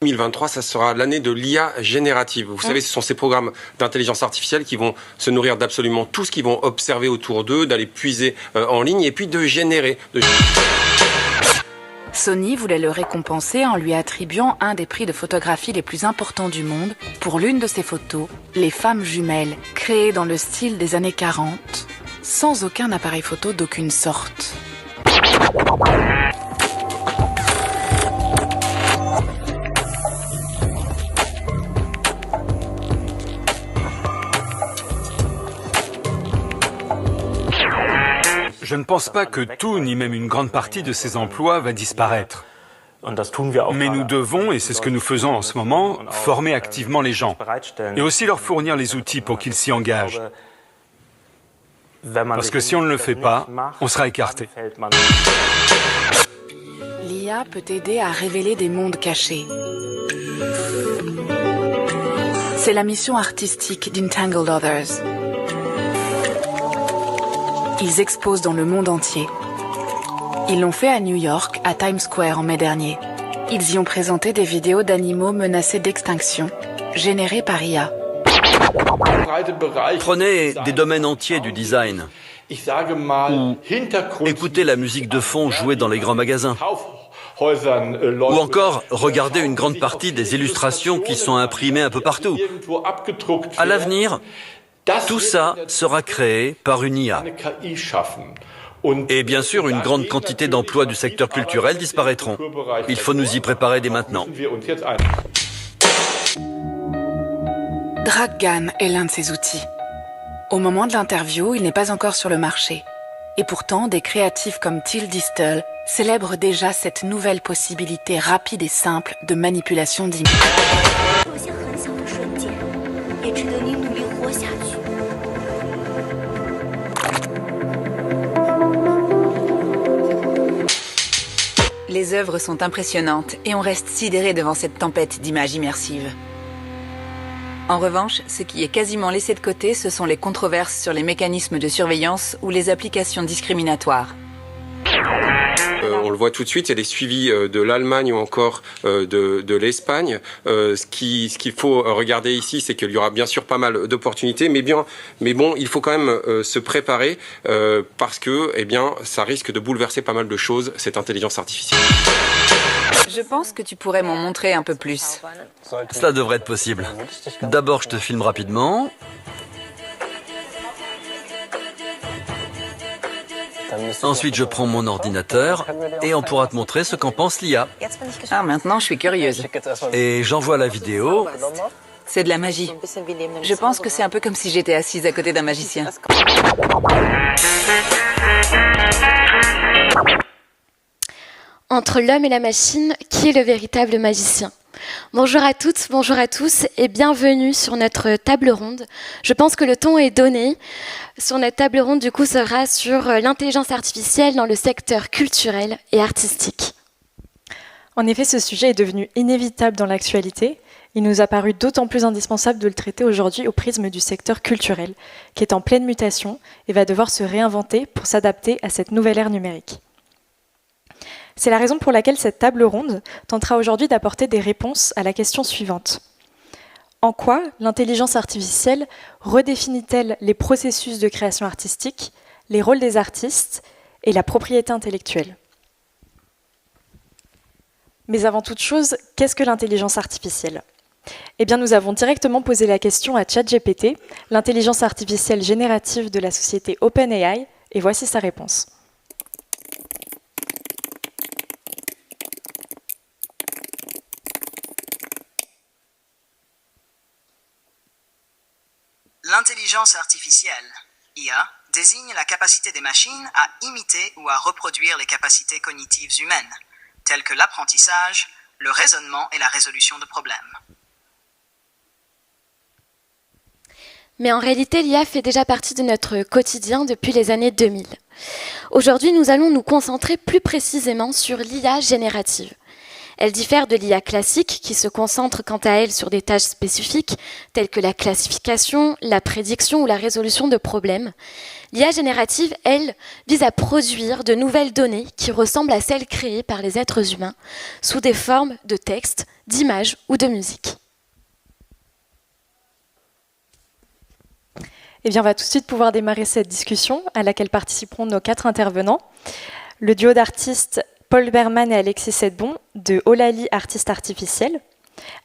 2023, ça sera l'année de l'IA générative. Vous savez, ce sont ces programmes d'intelligence artificielle qui vont se nourrir d'absolument tout ce qu'ils vont observer autour d'eux, d'aller puiser en ligne et puis de générer. Sony voulait le récompenser en lui attribuant un des prix de photographie les plus importants du monde pour l'une de ses photos, les femmes jumelles, créées dans le style des années 40, sans aucun appareil photo d'aucune sorte. Je ne pense pas que tout, ni même une grande partie de ces emplois va disparaître. Mais nous devons, et c'est ce que nous faisons en ce moment, former activement les gens et aussi leur fournir les outils pour qu'ils s'y engagent. Parce que si on ne le fait pas, on sera écarté. L'IA peut aider à révéler des mondes cachés. C'est la mission artistique d'Entangled Others. Ils exposent dans le monde entier. Ils l'ont fait à New York, à Times Square en mai dernier. Ils y ont présenté des vidéos d'animaux menacés d'extinction, générées par IA. Prenez des domaines entiers du design, ou écoutez la musique de fond jouée dans les grands magasins, ou encore regardez une grande partie des illustrations qui sont imprimées un peu partout. À l'avenir, tout ça sera créé par une IA. Et bien sûr, une grande quantité d'emplois du secteur culturel disparaîtront. Il faut nous y préparer dès maintenant. DragGAN est l'un de ces outils. Au moment de l'interview, il n'est pas encore sur le marché. Et pourtant, des créatifs comme Till Distel célèbrent déjà cette nouvelle possibilité rapide et simple de manipulation d'images. Les œuvres sont impressionnantes et on reste sidéré devant cette tempête d'images immersives. En revanche, ce qui est quasiment laissé de côté, ce sont les controverses sur les mécanismes de surveillance ou les applications discriminatoires. On le voit tout de suite, il y a des suivis de l'Allemagne ou encore de l'Espagne. Ce qu'il faut regarder ici, c'est qu'il y aura bien sûr pas mal d'opportunités, mais bon, il faut quand même se préparer parce que, ça risque de bouleverser pas mal de choses, cette intelligence artificielle. Je pense que tu pourrais m'en montrer un peu plus. Cela devrait être possible. D'abord, je te filme rapidement. Ensuite, je prends mon ordinateur et on pourra te montrer ce qu'en pense l'IA. Ah, maintenant, je suis curieuse. Et j'envoie la vidéo. C'est de la magie. Je pense que c'est un peu comme si j'étais assise à côté d'un magicien. Entre l'homme et la machine, qui est le véritable magicien ? Bonjour à toutes, bonjour à tous et bienvenue sur notre table ronde. Je pense que le ton est donné. Sur notre table ronde, du coup, sera sur l'intelligence artificielle dans le secteur culturel et artistique. En effet, ce sujet est devenu inévitable dans l'actualité. Il nous a paru d'autant plus indispensable de le traiter aujourd'hui au prisme du secteur culturel, qui est en pleine mutation et va devoir se réinventer pour s'adapter à cette nouvelle ère numérique. C'est la raison pour laquelle cette table ronde tentera aujourd'hui d'apporter des réponses à la question suivante. En quoi l'intelligence artificielle redéfinit-elle les processus de création artistique, les rôles des artistes et la propriété intellectuelle ? Mais avant toute chose, qu'est-ce que l'intelligence artificielle ? Eh bien, nous avons directement posé la question à ChatGPT, l'intelligence artificielle générative de la société OpenAI, et voici sa réponse. L'intelligence artificielle, IA, désigne la capacité des machines à imiter ou à reproduire les capacités cognitives humaines, telles que l'apprentissage, le raisonnement et la résolution de problèmes. Mais en réalité, l'IA fait déjà partie de notre quotidien depuis les années 2000. Aujourd'hui, nous allons nous concentrer plus précisément sur l'IA générative. Elle diffère de l'IA classique qui se concentre quant à elle sur des tâches spécifiques telles que la classification, la prédiction ou la résolution de problèmes. L'IA générative, elle, vise à produire de nouvelles données qui ressemblent à celles créées par les êtres humains sous des formes de texte, d'images ou de musique. Eh bien, on va tout de suite pouvoir démarrer cette discussion à laquelle participeront nos 4 intervenants. Le duo d'artistes Paul Berman et Alexis Sedbon de Eulalie Artiste Artificielle,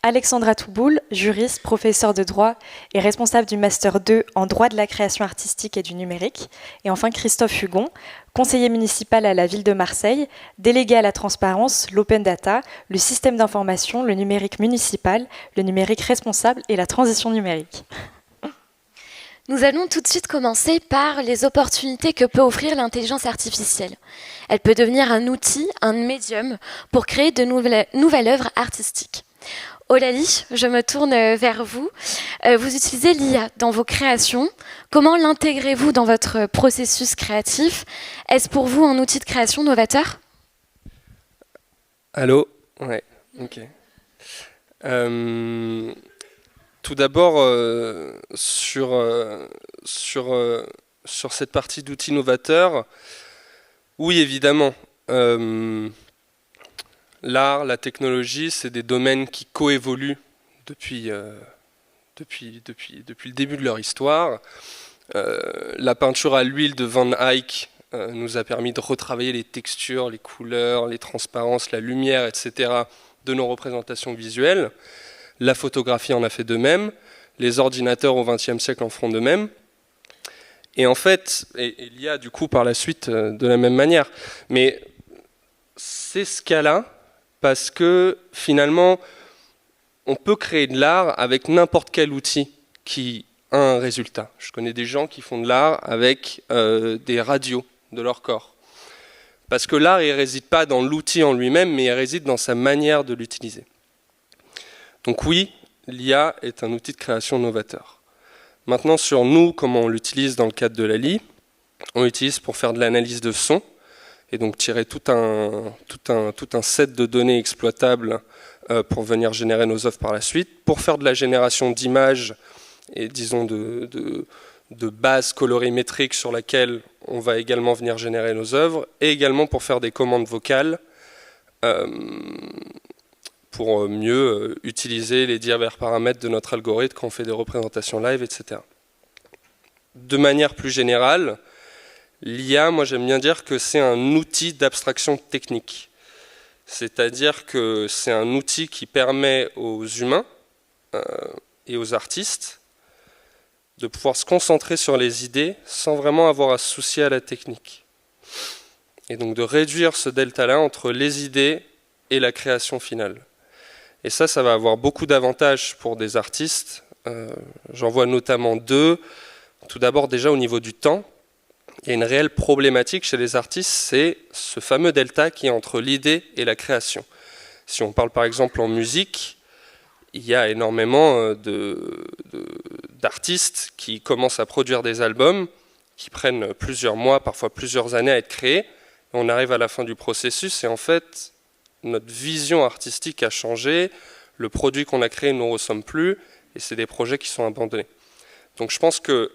Alexandra Touboul, juriste, professeure de droit et responsable du Master 2 en droit de la création artistique et du numérique. Et enfin Christophe Hugon, conseiller municipal à la ville de Marseille, délégué à la transparence, l'open data, le système d'information, le numérique municipal, le numérique responsable et la transition numérique. Nous allons tout de suite commencer par les opportunités que peut offrir l'intelligence artificielle. Elle peut devenir un outil, un médium pour créer de nouvelles œuvres artistiques. Eulalie, je me tourne vers vous. Vous utilisez l'IA dans vos créations. Comment l'intégrez-vous dans votre processus créatif? Est-ce pour vous un outil de création novateur? Allô? Ouais, ok. Tout d'abord, sur cette partie d'outils novateurs, oui, évidemment. L'art, la technologie, c'est des domaines qui coévoluent depuis le début de leur histoire. La peinture à l'huile de Van Eyck nous a permis de retravailler les textures, les couleurs, les transparences, la lumière, etc. de nos représentations visuelles. La photographie en a fait de même. Les ordinateurs au XXe siècle en feront de même. Et en fait, et l'IA du coup par la suite de la même manière. Mais c'est ce cas-là parce que finalement, on peut créer de l'art avec n'importe quel outil qui a un résultat. Je connais des gens qui font de l'art avec des radios de leur corps. Parce que l'art, il ne réside pas dans l'outil en lui-même, mais il réside dans sa manière de l'utiliser. Donc oui, l'IA est un outil de création novateur. Maintenant, sur nous, comment on l'utilise dans le cadre de l'ALI, on l'utilise pour faire de l'analyse de son, et donc tirer tout un set de données exploitables pour venir générer nos œuvres par la suite, pour faire de la génération d'images et disons de bases colorimétriques sur laquelle on va également venir générer nos œuvres, et également pour faire des commandes vocales, pour mieux utiliser les divers paramètres de notre algorithme quand on fait des représentations live, etc. De manière plus générale, l'IA, moi j'aime bien dire que c'est un outil d'abstraction technique. C'est-à-dire que c'est un outil qui permet aux humains et aux artistes de pouvoir se concentrer sur les idées sans vraiment avoir à se soucier à la technique. Et donc de réduire ce delta-là entre les idées et la création finale. Et ça va avoir beaucoup d'avantages pour des artistes. J'en vois notamment 2. Tout d'abord, déjà au niveau du temps, il y a une réelle problématique chez les artistes, c'est ce fameux delta qui est entre l'idée et la création. Si on parle par exemple en musique, il y a énormément d'artistes qui commencent à produire des albums, qui prennent plusieurs mois, parfois plusieurs années à être créés. On arrive à la fin du processus et en fait, notre vision artistique a changé, le produit qu'on a créé ne nous ressemble plus, et c'est des projets qui sont abandonnés. Donc je pense que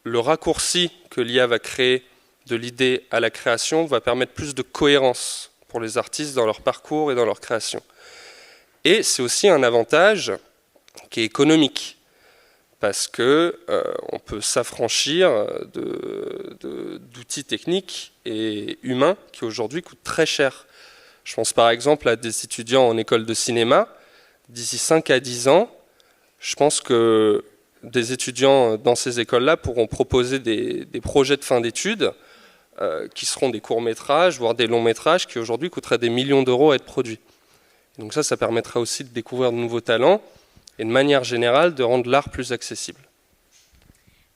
le raccourci que l'IA va créer de l'idée à la création va permettre plus de cohérence pour les artistes dans leur parcours et dans leur création. Et c'est aussi un avantage qui est économique, parce que on peut s'affranchir d'outils techniques et humains qui aujourd'hui coûtent très cher. Je pense par exemple à des étudiants en école de cinéma. D'ici 5 à 10 ans, je pense que des étudiants dans ces écoles-là pourront proposer des projets de fin d'études qui seront des courts-métrages, voire des longs-métrages qui aujourd'hui coûteraient des millions d'euros à être produits. Donc ça permettra aussi de découvrir de nouveaux talents et de manière générale de rendre l'art plus accessible.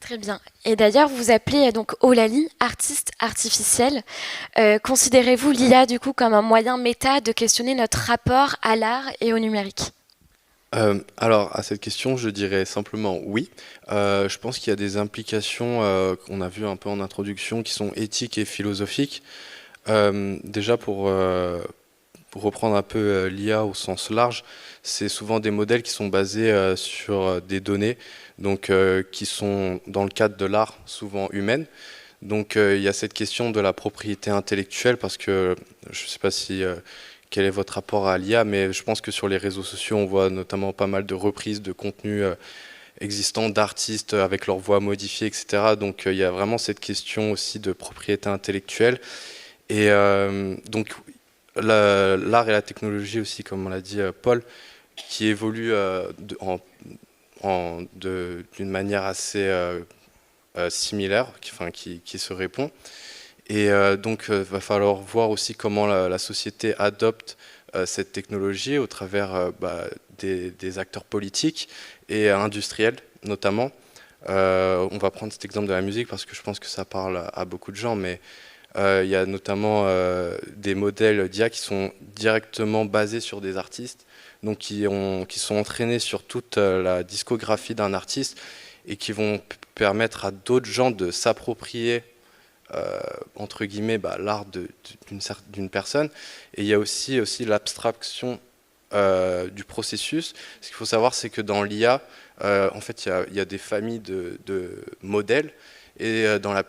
Très bien. Et d'ailleurs, vous appelez donc Eulalie artiste artificielle. Considérez-vous l'IA du coup comme un moyen méta de questionner notre rapport à l'art et au numérique? Alors, à cette question, je dirais simplement oui. Je pense qu'il y a des implications qu'on a vues un peu en introduction qui sont éthiques et philosophiques. Déjà, pour reprendre un peu l'IA au sens large, c'est souvent des modèles qui sont basés sur des données, donc qui sont dans le cadre de l'art, souvent humaines. Donc il y a cette question de la propriété intellectuelle, parce que je ne sais pas si quel est votre rapport à l'IA, mais je pense que sur les réseaux sociaux, on voit notamment pas mal de reprises de contenus existants d'artistes avec leur voix modifiée, etc. Donc il y a vraiment cette question aussi de propriété intellectuelle. Et donc l'art et la technologie aussi, comme on l'a dit Paul, qui évoluent d'une manière assez similaire, qui se répond. Et donc va falloir voir aussi comment la société adopte cette technologie au travers des acteurs politiques et industriels notamment. On va prendre cet exemple de la musique parce que je pense que ça parle à beaucoup de gens, mais il y a notamment des modèles d'IA qui sont directement basés sur des artistes, donc qui sont entraînés sur toute la discographie d'un artiste et qui vont permettre à d'autres gens de s'approprier entre guillemets l'art d'une personne. Et il y a aussi l'abstraction du processus. Ce qu'il faut savoir, c'est que dans l'IA, en fait, il y a des familles de modèles, et dans la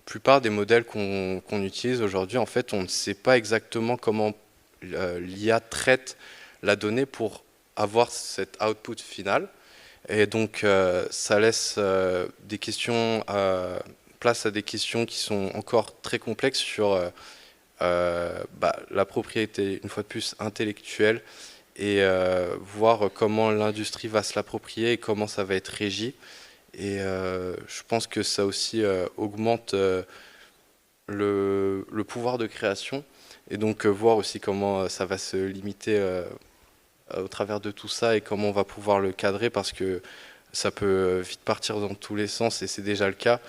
plupart des modèles qu'on utilise aujourd'hui, en fait, on ne sait pas exactement comment l'IA traite la donnée pour avoir cet output final. Et donc, ça laisse des questions, place à des questions qui sont encore très complexes sur la propriété, une fois de plus, intellectuelle, et voir comment l'industrie va se l'approprier et comment ça va être régi. Et je pense que ça aussi augmente le pouvoir de création, et donc voir aussi comment ça va se limiter au travers de tout ça, et comment on va pouvoir le cadrer, parce que ça peut vite partir dans tous les sens, et c'est déjà le cas.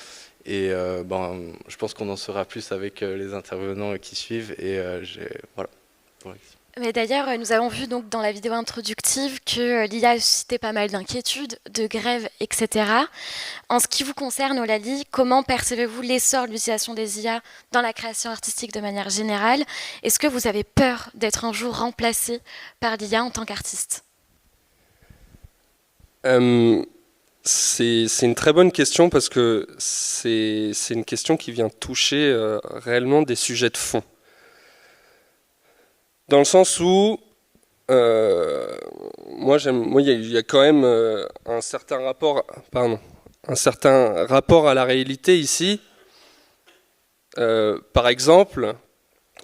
Et je pense qu'on en saura plus avec les intervenants qui suivent. Et voilà. Mais d'ailleurs, nous avons vu donc dans la vidéo introductive que l'IA a suscité pas mal d'inquiétudes, de grèves, etc. En ce qui vous concerne, Eulalie, comment percevez-vous l'essor de l'utilisation des IA dans la création artistique de manière générale? Est-ce que vous avez peur d'être un jour remplacé par l'IA en tant qu'artiste? C'est une très bonne question, parce que c'est une question qui vient toucher réellement des sujets de fond. Dans le sens où, moi, il y a quand même un certain rapport à la réalité ici. Par exemple,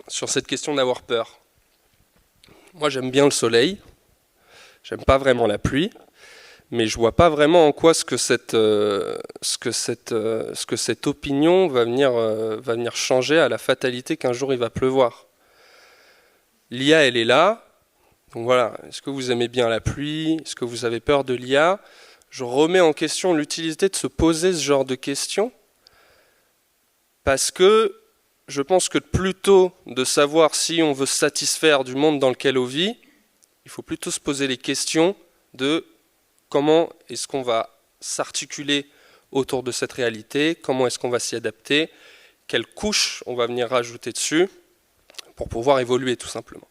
sur cette question d'avoir peur. Moi, j'aime bien le soleil, j'aime pas vraiment la pluie, mais je vois pas vraiment en quoi ce que cette opinion va venir changer à la fatalité qu'un jour il va pleuvoir. L'IA, elle est là. Donc voilà, est-ce que vous aimez bien la pluie? Est-ce que vous avez peur de l'IA? Je remets en question l'utilité de se poser ce genre de questions, parce que je pense que plutôt de savoir si on veut se satisfaire du monde dans lequel on vit, il faut plutôt se poser les questions de comment est-ce qu'on va s'articuler autour de cette réalité, comment est-ce qu'on va s'y adapter, quelles couches on va venir rajouter dessus pour pouvoir évoluer tout simplement.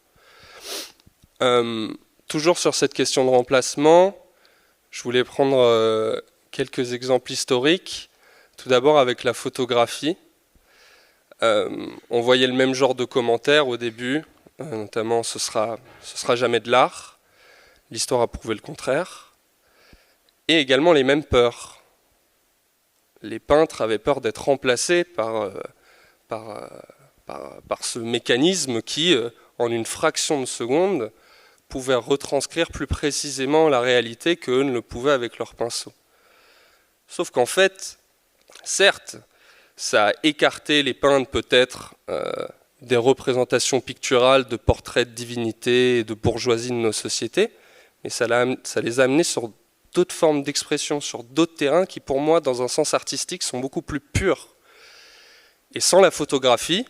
Toujours sur cette question de remplacement, je voulais prendre quelques exemples historiques. Tout d'abord avec la photographie. On voyait le même genre de commentaires au début, notamment ce sera jamais de l'art. L'histoire a prouvé le contraire. Et également les mêmes peurs. Les peintres avaient peur d'être remplacés par ce mécanisme qui, en une fraction de seconde, pouvait retranscrire plus précisément la réalité qu'eux ne le pouvaient avec leur pinceau. Sauf qu'en fait, certes, ça a écarté les peintres peut-être des représentations picturales de portraits de divinités et de bourgeoisie de nos sociétés, mais ça les a amenés sur d'autres formes d'expression, sur d'autres terrains qui, pour moi, dans un sens artistique, sont beaucoup plus purs. Et sans la photographie,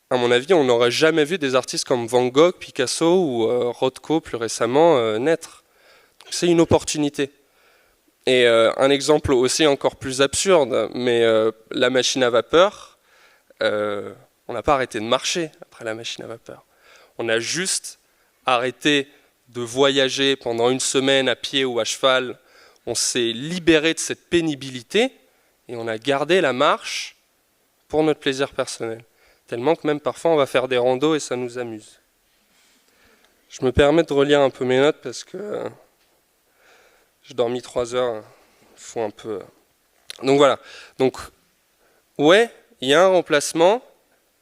à mon avis, on n'aurait jamais vu des artistes comme Van Gogh, Picasso ou Rothko plus récemment naître. C'est une opportunité. Et un exemple aussi encore plus absurde, mais la machine à vapeur, on n'a pas arrêté de marcher après la machine à vapeur. On a juste arrêté de voyager pendant une semaine à pied ou à cheval. On s'est libéré de cette pénibilité et on a gardé la marche pour notre plaisir personnel. Tellement que même parfois on va faire des randos et ça nous amuse. Je me permets de relire un peu mes notes parce que j'ai dormi 3 heures. Il faut un peu... Donc voilà. Donc, ouais, il y a un remplacement,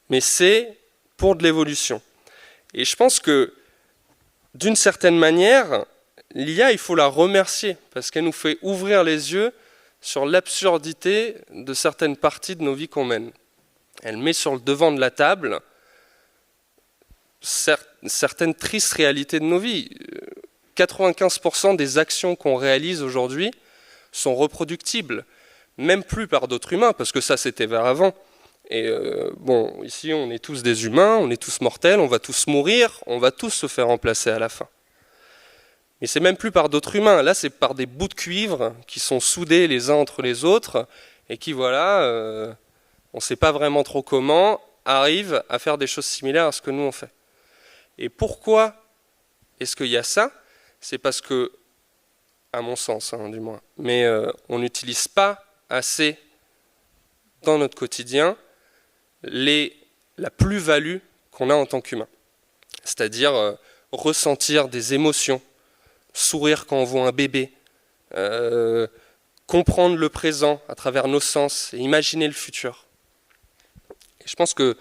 mais c'est pour de l'évolution. Et je pense que, d'une certaine manière, l'IA, il faut la remercier, parce qu'elle nous fait ouvrir les yeux sur l'absurdité de certaines parties de nos vies qu'on mène. Elle met sur le devant de la table certaines tristes réalités de nos vies. 95% des actions qu'on réalise aujourd'hui sont reproductibles, même plus par d'autres humains, parce que ça c'était vers avant. Et bon, ici on est tous des humains, on est tous mortels, on va tous mourir, on va tous se faire remplacer à la fin. Mais c'est même plus par d'autres humains, là c'est par des bouts de cuivre qui sont soudés les uns entre les autres, et qui voilà, on ne sait pas vraiment trop comment, arrivent à faire des choses similaires à ce que nous on fait. Et pourquoi est-ce qu'il y a ça? C'est parce que, à mon sens du moins, mais on n'utilise pas assez dans notre quotidien la plus-value qu'on a en tant qu'humain. C'est-à-dire ressentir des émotions, sourire quand on voit un bébé, comprendre le présent à travers nos sens et imaginer le futur. Et je pense que,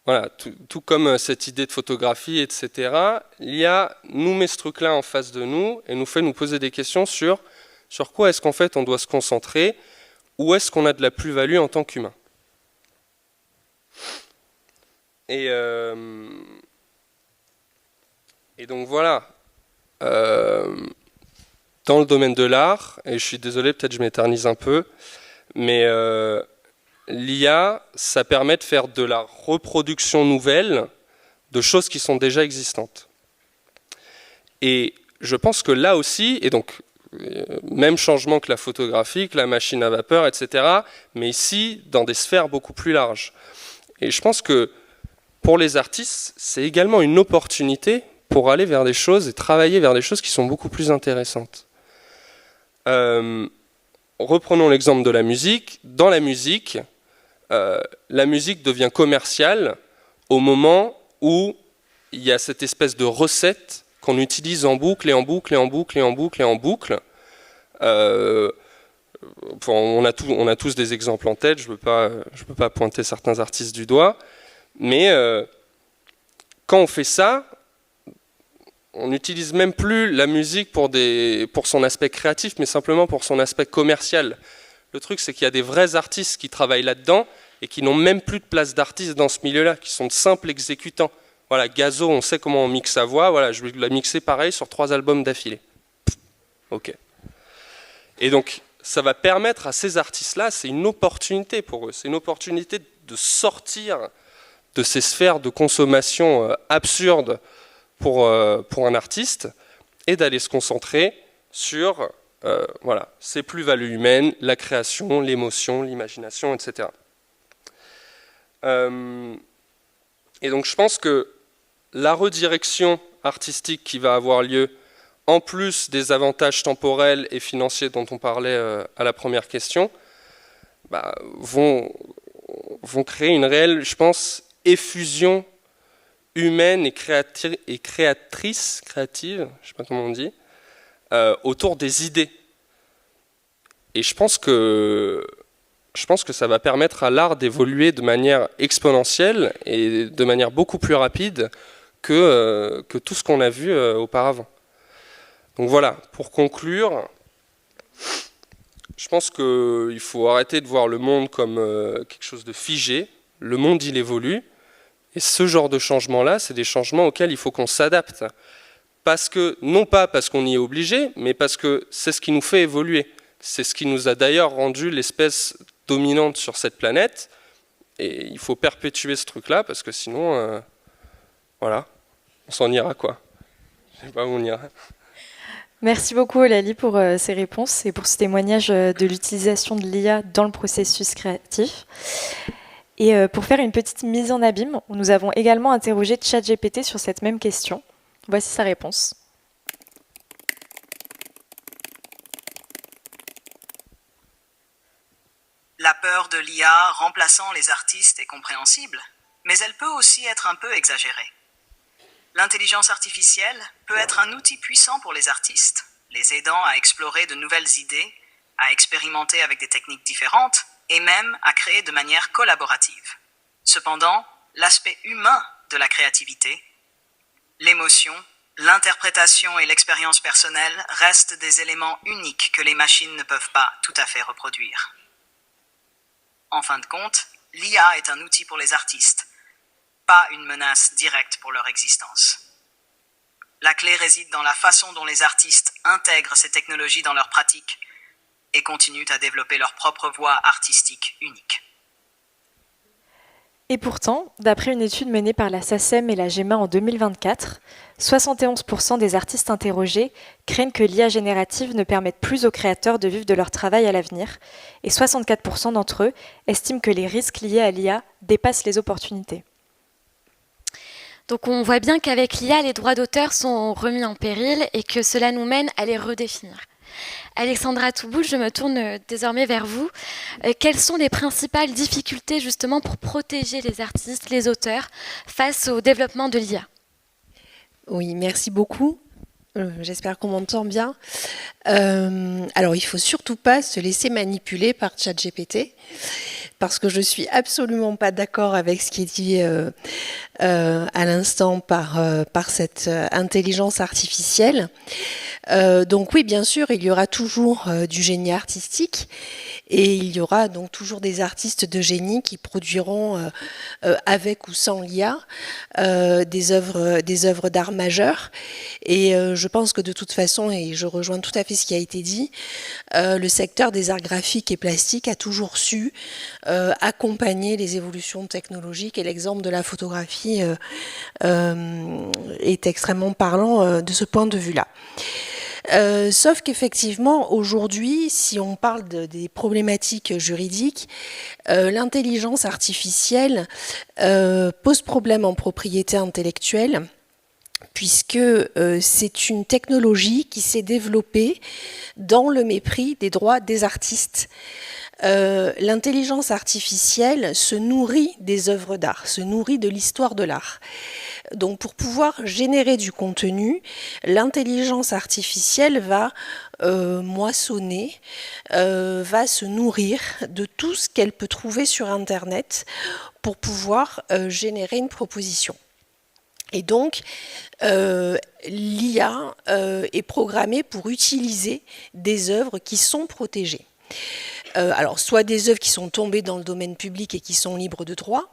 voilà, tout comme cette idée de photographie, etc., l'IA nous met ce truc-là en face de nous et nous fait nous poser des questions sur quoi est-ce qu'en fait on doit se concentrer, où est-ce qu'on a de la plus-value en tant qu'humain. Et donc voilà, dans le domaine de l'art, et je suis désolé, peut-être je m'éternise un peu, mais l'IA, ça permet de faire de la reproduction nouvelle de choses qui sont déjà existantes. Et je pense que là aussi, et donc même changement que la photographie, que la machine à vapeur, etc., mais ici dans des sphères beaucoup plus larges. Et je pense que pour les artistes, c'est également une opportunité pour aller vers des choses et travailler vers des choses qui sont beaucoup plus intéressantes. Reprenons l'exemple de la musique. Dans la musique devient commerciale au moment où il y a cette espèce de recette qu'on utilise en boucle et en boucle et en boucle et en boucle et en boucle. On a tous des exemples en tête, je ne peux pas pointer certains artistes du doigt, mais quand on fait ça, on n'utilise même plus la musique pour son aspect créatif, mais simplement pour son aspect commercial. Le truc, c'est qu'il y a des vrais artistes qui travaillent là-dedans et qui n'ont même plus de place d'artistes dans ce milieu-là, qui sont de simples exécutants. Voilà, Gazo, on sait comment on mixe sa voix, voilà, je vais la mixer pareil sur 3 albums d'affilée. Ok. Et donc, ça va permettre à ces artistes-là, c'est une opportunité pour eux, c'est une opportunité de sortir de ces sphères de consommation absurdes pour un artiste et d'aller se concentrer sur voilà, ces plus-values humaines, la création, l'émotion, l'imagination, etc. Et donc je pense que la redirection artistique qui va avoir lieu, en plus des avantages temporels et financiers dont on parlait à la première question, vont créer une réelle, je pense, effusion humaine et créative, je ne sais pas comment on dit, autour des idées. Et je pense que ça va permettre à l'art d'évoluer de manière exponentielle et de manière beaucoup plus rapide que tout ce qu'on a vu auparavant. Donc voilà, pour conclure, je pense qu'il faut arrêter de voir le monde comme quelque chose de figé. Le monde, il évolue. Et ce genre de changements-là, c'est des changements auxquels il faut qu'on s'adapte. Non pas parce qu'on y est obligé, mais parce que c'est ce qui nous fait évoluer. C'est ce qui nous a d'ailleurs rendu l'espèce dominante sur cette planète. Et il faut perpétuer ce truc-là, parce que sinon, voilà, on s'en ira quoi. Je ne sais pas où on ira. Merci beaucoup Eulalie pour ces réponses et pour ce témoignage de l'utilisation de l'IA dans le processus créatif. Et pour faire une petite mise en abîme, nous avons également interrogé ChatGPT sur cette même question. Voici sa réponse. La peur de l'IA remplaçant les artistes est compréhensible, mais elle peut aussi être un peu exagérée. L'intelligence artificielle peut être un outil puissant pour les artistes, les aidant à explorer de nouvelles idées, à expérimenter avec des techniques différentes et même à créer de manière collaborative. Cependant, l'aspect humain de la créativité, l'émotion, l'interprétation et l'expérience personnelle restent des éléments uniques que les machines ne peuvent pas tout à fait reproduire. En fin de compte, l'IA est un outil pour les artistes, pas une menace directe pour leur existence. La clé réside dans la façon dont les artistes intègrent ces technologies dans leur pratique et continuent à développer leur propre voie artistique unique. Et pourtant, d'après une étude menée par la SACEM et la GEMA en 2024, 71% des artistes interrogés craignent que l'IA générative ne permette plus aux créateurs de vivre de leur travail à l'avenir, et 64% d'entre eux estiment que les risques liés à l'IA dépassent les opportunités. Donc on voit bien qu'avec l'IA, les droits d'auteur sont remis en péril et que cela nous mène à les redéfinir. Alexandra Touboul, je me tourne désormais vers vous. Quelles sont les principales difficultés justement pour protéger les artistes, les auteurs, face au développement de l'IA ? Oui, merci beaucoup. J'espère qu'on m'entend bien. Alors, il ne faut surtout pas se laisser manipuler par ChatGPT, parce que je ne suis absolument pas d'accord avec ce qui est dit à l'instant par cette intelligence artificielle. Donc oui, bien sûr, il y aura toujours du génie artistique et il y aura donc toujours des artistes de génie qui produiront avec ou sans l'IA des œuvres d'art majeures. Et je pense que de toute façon, et je rejoins tout à fait ce qui a été dit, le secteur des arts graphiques et plastiques a toujours su accompagner les évolutions technologiques, et l'exemple de la photographie est extrêmement parlant de ce point de vue-là. Sauf qu'effectivement, aujourd'hui, si on parle des problématiques juridiques, l'intelligence artificielle pose problème en propriété intellectuelle, puisque c'est une technologie qui s'est développée dans le mépris des droits des artistes. L'intelligence artificielle se nourrit des œuvres d'art, se nourrit de l'histoire de l'art. Donc pour pouvoir générer du contenu, l'intelligence artificielle va moissonner, va se nourrir de tout ce qu'elle peut trouver sur Internet pour pouvoir générer une proposition. Et donc, l'IA est programmée pour utiliser des œuvres qui sont protégées. Alors, soit des œuvres qui sont tombées dans le domaine public et qui sont libres de droit,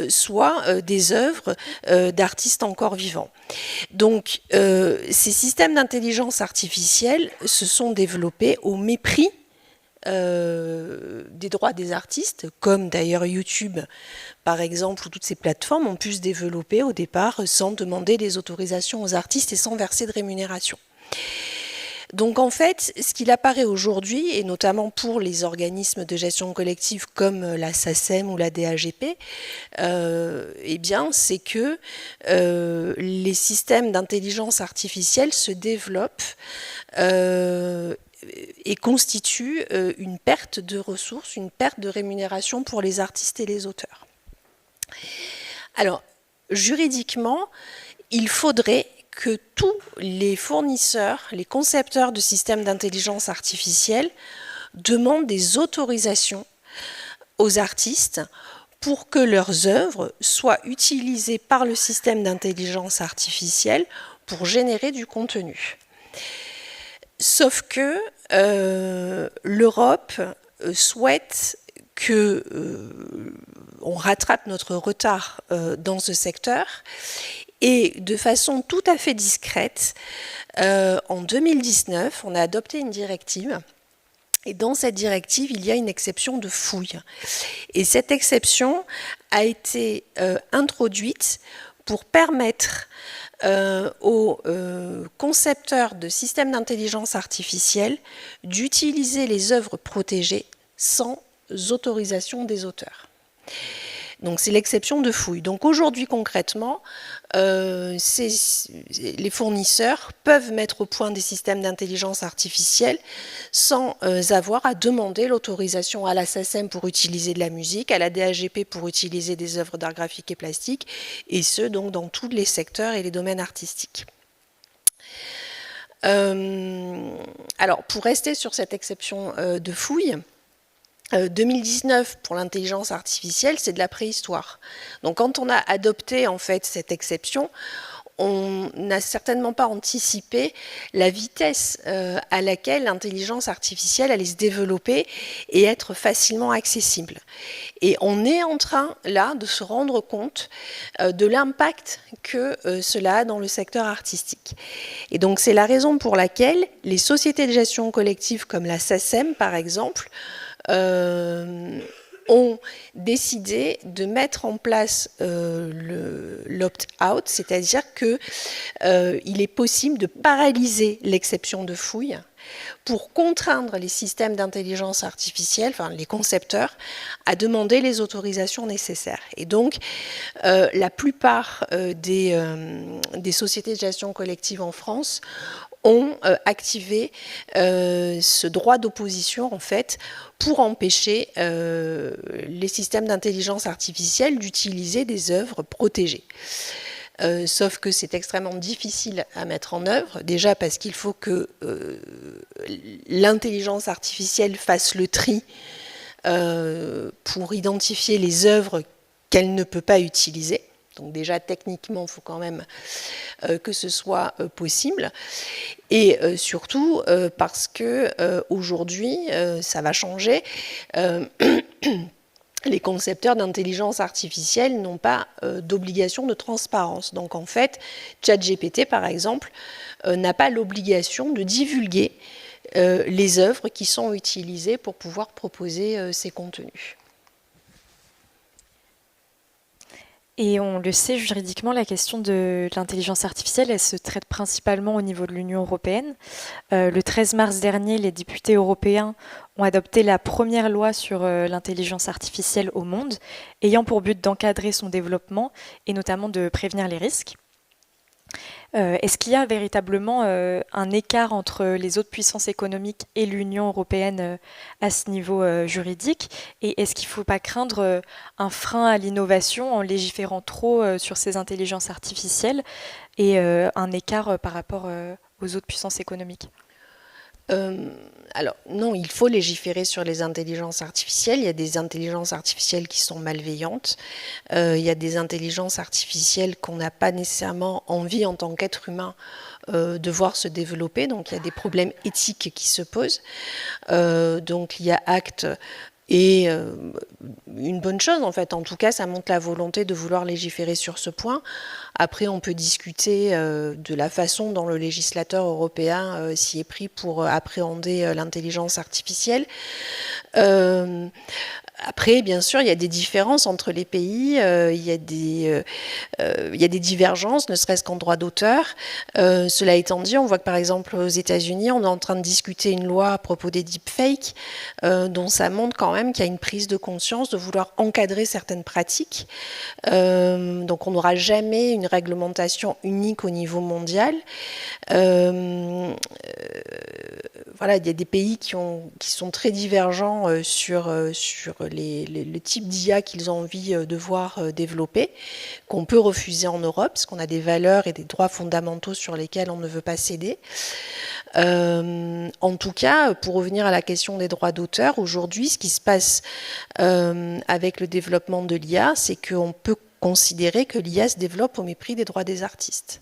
soit des œuvres d'artistes encore vivants. Donc, ces systèmes d'intelligence artificielle se sont développés au mépris des droits des artistes, comme d'ailleurs YouTube, par exemple, où toutes ces plateformes ont pu se développer au départ sans demander les autorisations aux artistes et sans verser de rémunération. Donc en fait, ce qu'il apparaît aujourd'hui, et notamment pour les organismes de gestion collective comme la SACEM ou la DAGP, eh bien, c'est que les systèmes d'intelligence artificielle se développent et constituent une perte de ressources, une perte de rémunération pour les artistes et les auteurs. Alors, juridiquement, il faudrait que tous les fournisseurs, les concepteurs de systèmes d'intelligence artificielle demandent des autorisations aux artistes pour que leurs œuvres soient utilisées par le système d'intelligence artificielle pour générer du contenu. Sauf que l'Europe souhaite que on rattrape notre retard dans ce secteur. Et de façon tout à fait discrète, en 2019, on a adopté une directive. Et dans cette directive, il y a une exception de fouille. Et cette exception a été introduite pour permettre aux concepteurs de systèmes d'intelligence artificielle d'utiliser les œuvres protégées sans autorisation des auteurs. Donc c'est l'exception de fouille. Donc aujourd'hui concrètement, les fournisseurs peuvent mettre au point des systèmes d'intelligence artificielle sans avoir à demander l'autorisation à la SACEM pour utiliser de la musique, à la DHGP pour utiliser des œuvres d'art graphique et plastique, et ce donc dans tous les secteurs et les domaines artistiques. Alors pour rester sur cette exception de fouille, 2019 pour l'intelligence artificielle, c'est de la préhistoire. Donc quand on a adopté en fait cette exception, on n'a certainement pas anticipé la vitesse à laquelle l'intelligence artificielle allait se développer et être facilement accessible. Et on est en train là de se rendre compte de l'impact que cela a dans le secteur artistique. Et donc c'est la raison pour laquelle les sociétés de gestion collective comme la SACEM par exemple ont décidé de mettre en place l'opt-out, c'est-à-dire qu'il est possible de paralyser l'exception de fouille pour contraindre les systèmes d'intelligence artificielle, enfin les concepteurs, à demander les autorisations nécessaires. Et donc, la plupart des sociétés de gestion collective en France ont activé ce droit d'opposition en fait pour empêcher les systèmes d'intelligence artificielle d'utiliser des œuvres protégées. Sauf que c'est extrêmement difficile à mettre en œuvre, déjà parce qu'il faut que l'intelligence artificielle fasse le tri pour identifier les œuvres qu'elle ne peut pas utiliser. Donc déjà, techniquement, il faut quand même que ce soit possible. Et surtout parce que aujourd'hui, ça va changer. Les concepteurs d'intelligence artificielle n'ont pas d'obligation de transparence. Donc en fait, ChatGPT, par exemple, n'a pas l'obligation de divulguer les œuvres qui sont utilisées pour pouvoir proposer ces contenus. Et on le sait, juridiquement, la question de l'intelligence artificielle, elle se traite principalement au niveau de l'Union européenne. Le 13 mars dernier, les députés européens ont adopté la première loi sur l'intelligence artificielle au monde, ayant pour but d'encadrer son développement et notamment de prévenir les risques. Est-ce qu'il y a véritablement un écart entre les autres puissances économiques et l'Union européenne à ce niveau juridique? Et est-ce qu'il ne faut pas craindre un frein à l'innovation en légiférant trop sur ces intelligences artificielles et un écart par rapport aux autres puissances économiques? Alors non, il faut légiférer sur les intelligences artificielles. Il y a des intelligences artificielles qui sont malveillantes. Il y a des intelligences artificielles qu'on n'a pas nécessairement envie en tant qu'être humain de voir se développer. Donc il y a des problèmes éthiques qui se posent. Donc il y a acte et une bonne chose en fait. En tout cas, ça montre la volonté de vouloir légiférer sur ce point. Après, on peut discuter de la façon dont le législateur européen s'y est pris pour appréhender l'intelligence artificielle. Après, bien sûr, il y a des différences entre les pays, il y a des divergences, ne serait-ce qu'en droit d'auteur. Cela étant dit, on voit que par exemple aux États-Unis, on est en train de discuter une loi à propos des deepfakes, dont ça montre quand même qu'il y a une prise de conscience de vouloir encadrer certaines pratiques. Donc on n'aura jamais une réglementation unique au niveau mondial. Voilà, il y a des pays qui sont très divergents sur le type d'IA qu'ils ont envie de voir développer, qu'on peut refuser en Europe, parce qu'on a des valeurs et des droits fondamentaux sur lesquels on ne veut pas céder. En tout cas, pour revenir à la question des droits d'auteur, aujourd'hui, ce qui se passe avec le développement de l'IA, c'est qu'on peut considérer que l'IA se développe au mépris des droits des artistes.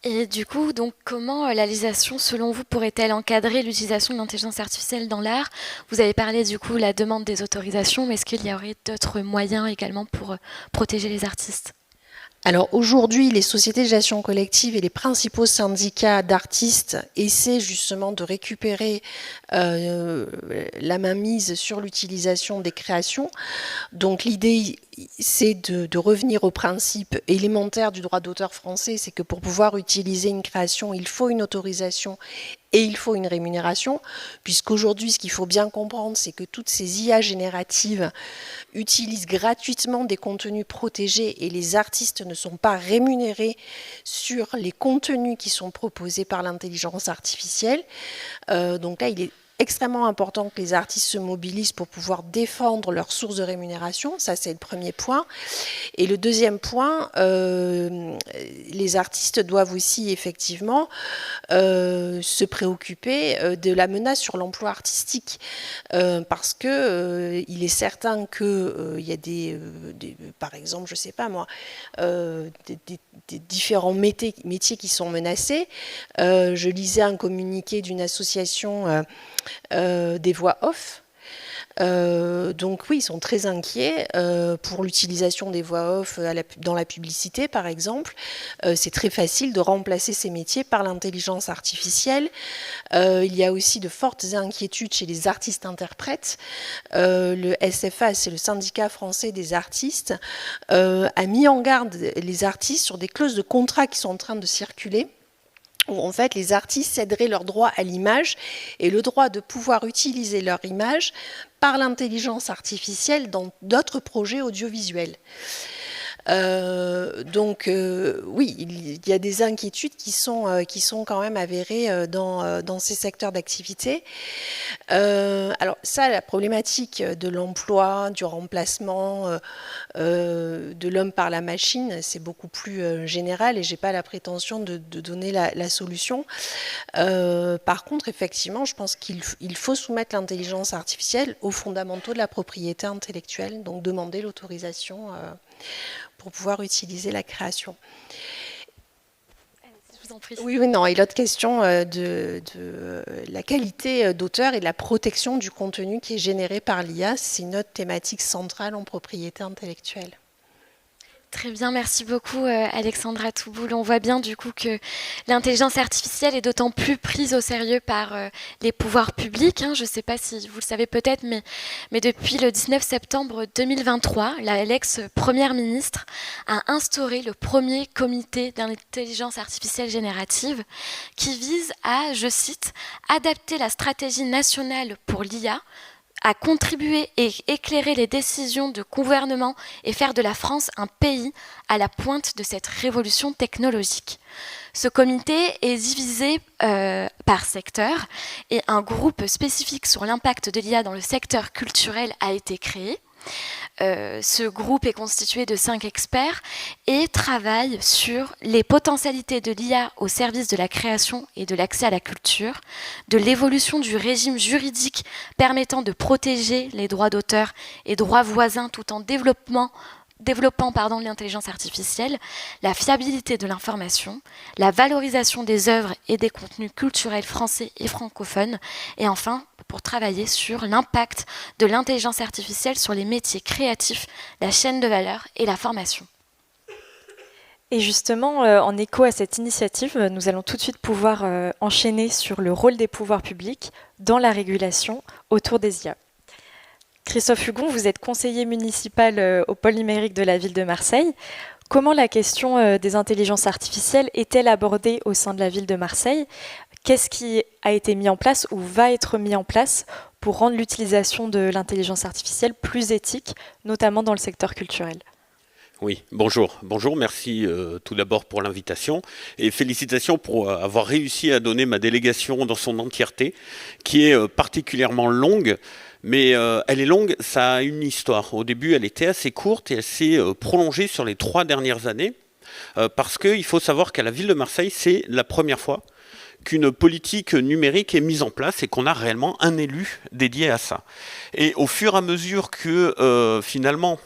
Et du coup, donc, comment la législation, selon vous, pourrait-elle encadrer l'utilisation de l'intelligence artificielle dans l'art? Vous avez parlé du coup de la demande des autorisations, mais est-ce qu'il y aurait d'autres moyens également pour protéger les artistes? Alors aujourd'hui, les sociétés de gestion collective et les principaux syndicats d'artistes essaient justement de récupérer la mainmise sur l'utilisation des créations. Donc l'idée c'est de revenir au principe élémentaire du droit d'auteur français, c'est que pour pouvoir utiliser une création, il faut une autorisation et il faut une rémunération, puisqu'aujourd'hui, ce qu'il faut bien comprendre, c'est que toutes ces IA génératives utilisent gratuitement des contenus protégés et les artistes ne sont pas rémunérés sur les contenus qui sont proposés par l'intelligence artificielle. Donc là, il est extrêmement important que les artistes se mobilisent pour pouvoir défendre leurs sources de rémunération. Ça, c'est le premier point. Et le deuxième point, les artistes doivent aussi effectivement se préoccuper de la menace sur l'emploi artistique. Parce que il est certain qu'il y a par exemple, je ne sais pas moi, des différents métiers qui sont menacés. Je lisais un communiqué d'une association des voix off. Donc oui, ils sont très inquiets pour l'utilisation des voix off dans la publicité, par exemple. C'est très facile de remplacer ces métiers par l'intelligence artificielle. Il y a aussi de fortes inquiétudes chez les artistes-interprètes. Le SFA, c'est le syndicat français des artistes, a mis en garde les artistes sur des clauses de contrat qui sont en train de circuler, où en fait les artistes céderaient leur droit à l'image et le droit de pouvoir utiliser leur image par l'intelligence artificielle dans d'autres projets audiovisuels. Donc oui, il y a des inquiétudes qui sont quand même avérées dans ces secteurs d'activité. Alors ça, la problématique de l'emploi, du remplacement de l'homme par la machine, c'est beaucoup plus général et j'ai pas la prétention de donner la solution. Par contre, effectivement, je pense qu'il faut soumettre l'intelligence artificielle aux fondamentaux de la propriété intellectuelle, donc demander l'autorisation pour pouvoir utiliser la création. Je vous en prie. Oui, non. Et l'autre question de la qualité d'auteur et de la protection du contenu qui est généré par l'IA, c'est une autre thématique centrale en propriété intellectuelle. Très bien, merci beaucoup Alexandra Touboul. On voit bien du coup que l'intelligence artificielle est d'autant plus prise au sérieux par les pouvoirs publics. Je ne sais pas si vous le savez peut-être, mais depuis le 19 septembre 2023, l'ex-première ministre a instauré le premier comité d'intelligence artificielle générative qui vise à, je cite, adapter la stratégie nationale pour l'IA, à contribuer et éclairer les décisions de gouvernement et faire de la France un pays à la pointe de cette révolution technologique. Ce comité est divisé par secteur et un groupe spécifique sur l'impact de l'IA dans le secteur culturel a été créé. Ce groupe est constitué de 5 experts et travaille sur les potentialités de l'IA au service de la création et de l'accès à la culture, de l'évolution du régime juridique permettant de protéger les droits d'auteur et droits voisins tout en développant l'intelligence artificielle, la fiabilité de l'information, la valorisation des œuvres et des contenus culturels français et francophones, et enfin, pour travailler sur l'impact de l'intelligence artificielle sur les métiers créatifs, la chaîne de valeur et la formation. Et justement, en écho à cette initiative, nous allons tout de suite pouvoir enchaîner sur le rôle des pouvoirs publics dans la régulation autour des IA. Christophe Hugon, vous êtes conseiller municipal au pôle numérique de la ville de Marseille. Comment la question des intelligences artificielles est-elle abordée au sein de la ville de Marseille ? Qu'est-ce qui a été mis en place ou va être mis en place pour rendre l'utilisation de l'intelligence artificielle plus éthique, notamment dans le secteur culturel ? Oui, bonjour. Bonjour, merci tout d'abord pour l'invitation et félicitations pour avoir réussi à donner ma délégation dans son entièreté, qui est particulièrement longue. Mais elle est longue, ça a une histoire. Au début, elle était assez courte et elle s'est prolongée sur les 3 dernières années parce qu'il faut savoir qu'à la ville de Marseille, c'est la première fois qu'une politique numérique est mise en place et qu'on a réellement un élu dédié à ça. Et au fur et à mesure que finalement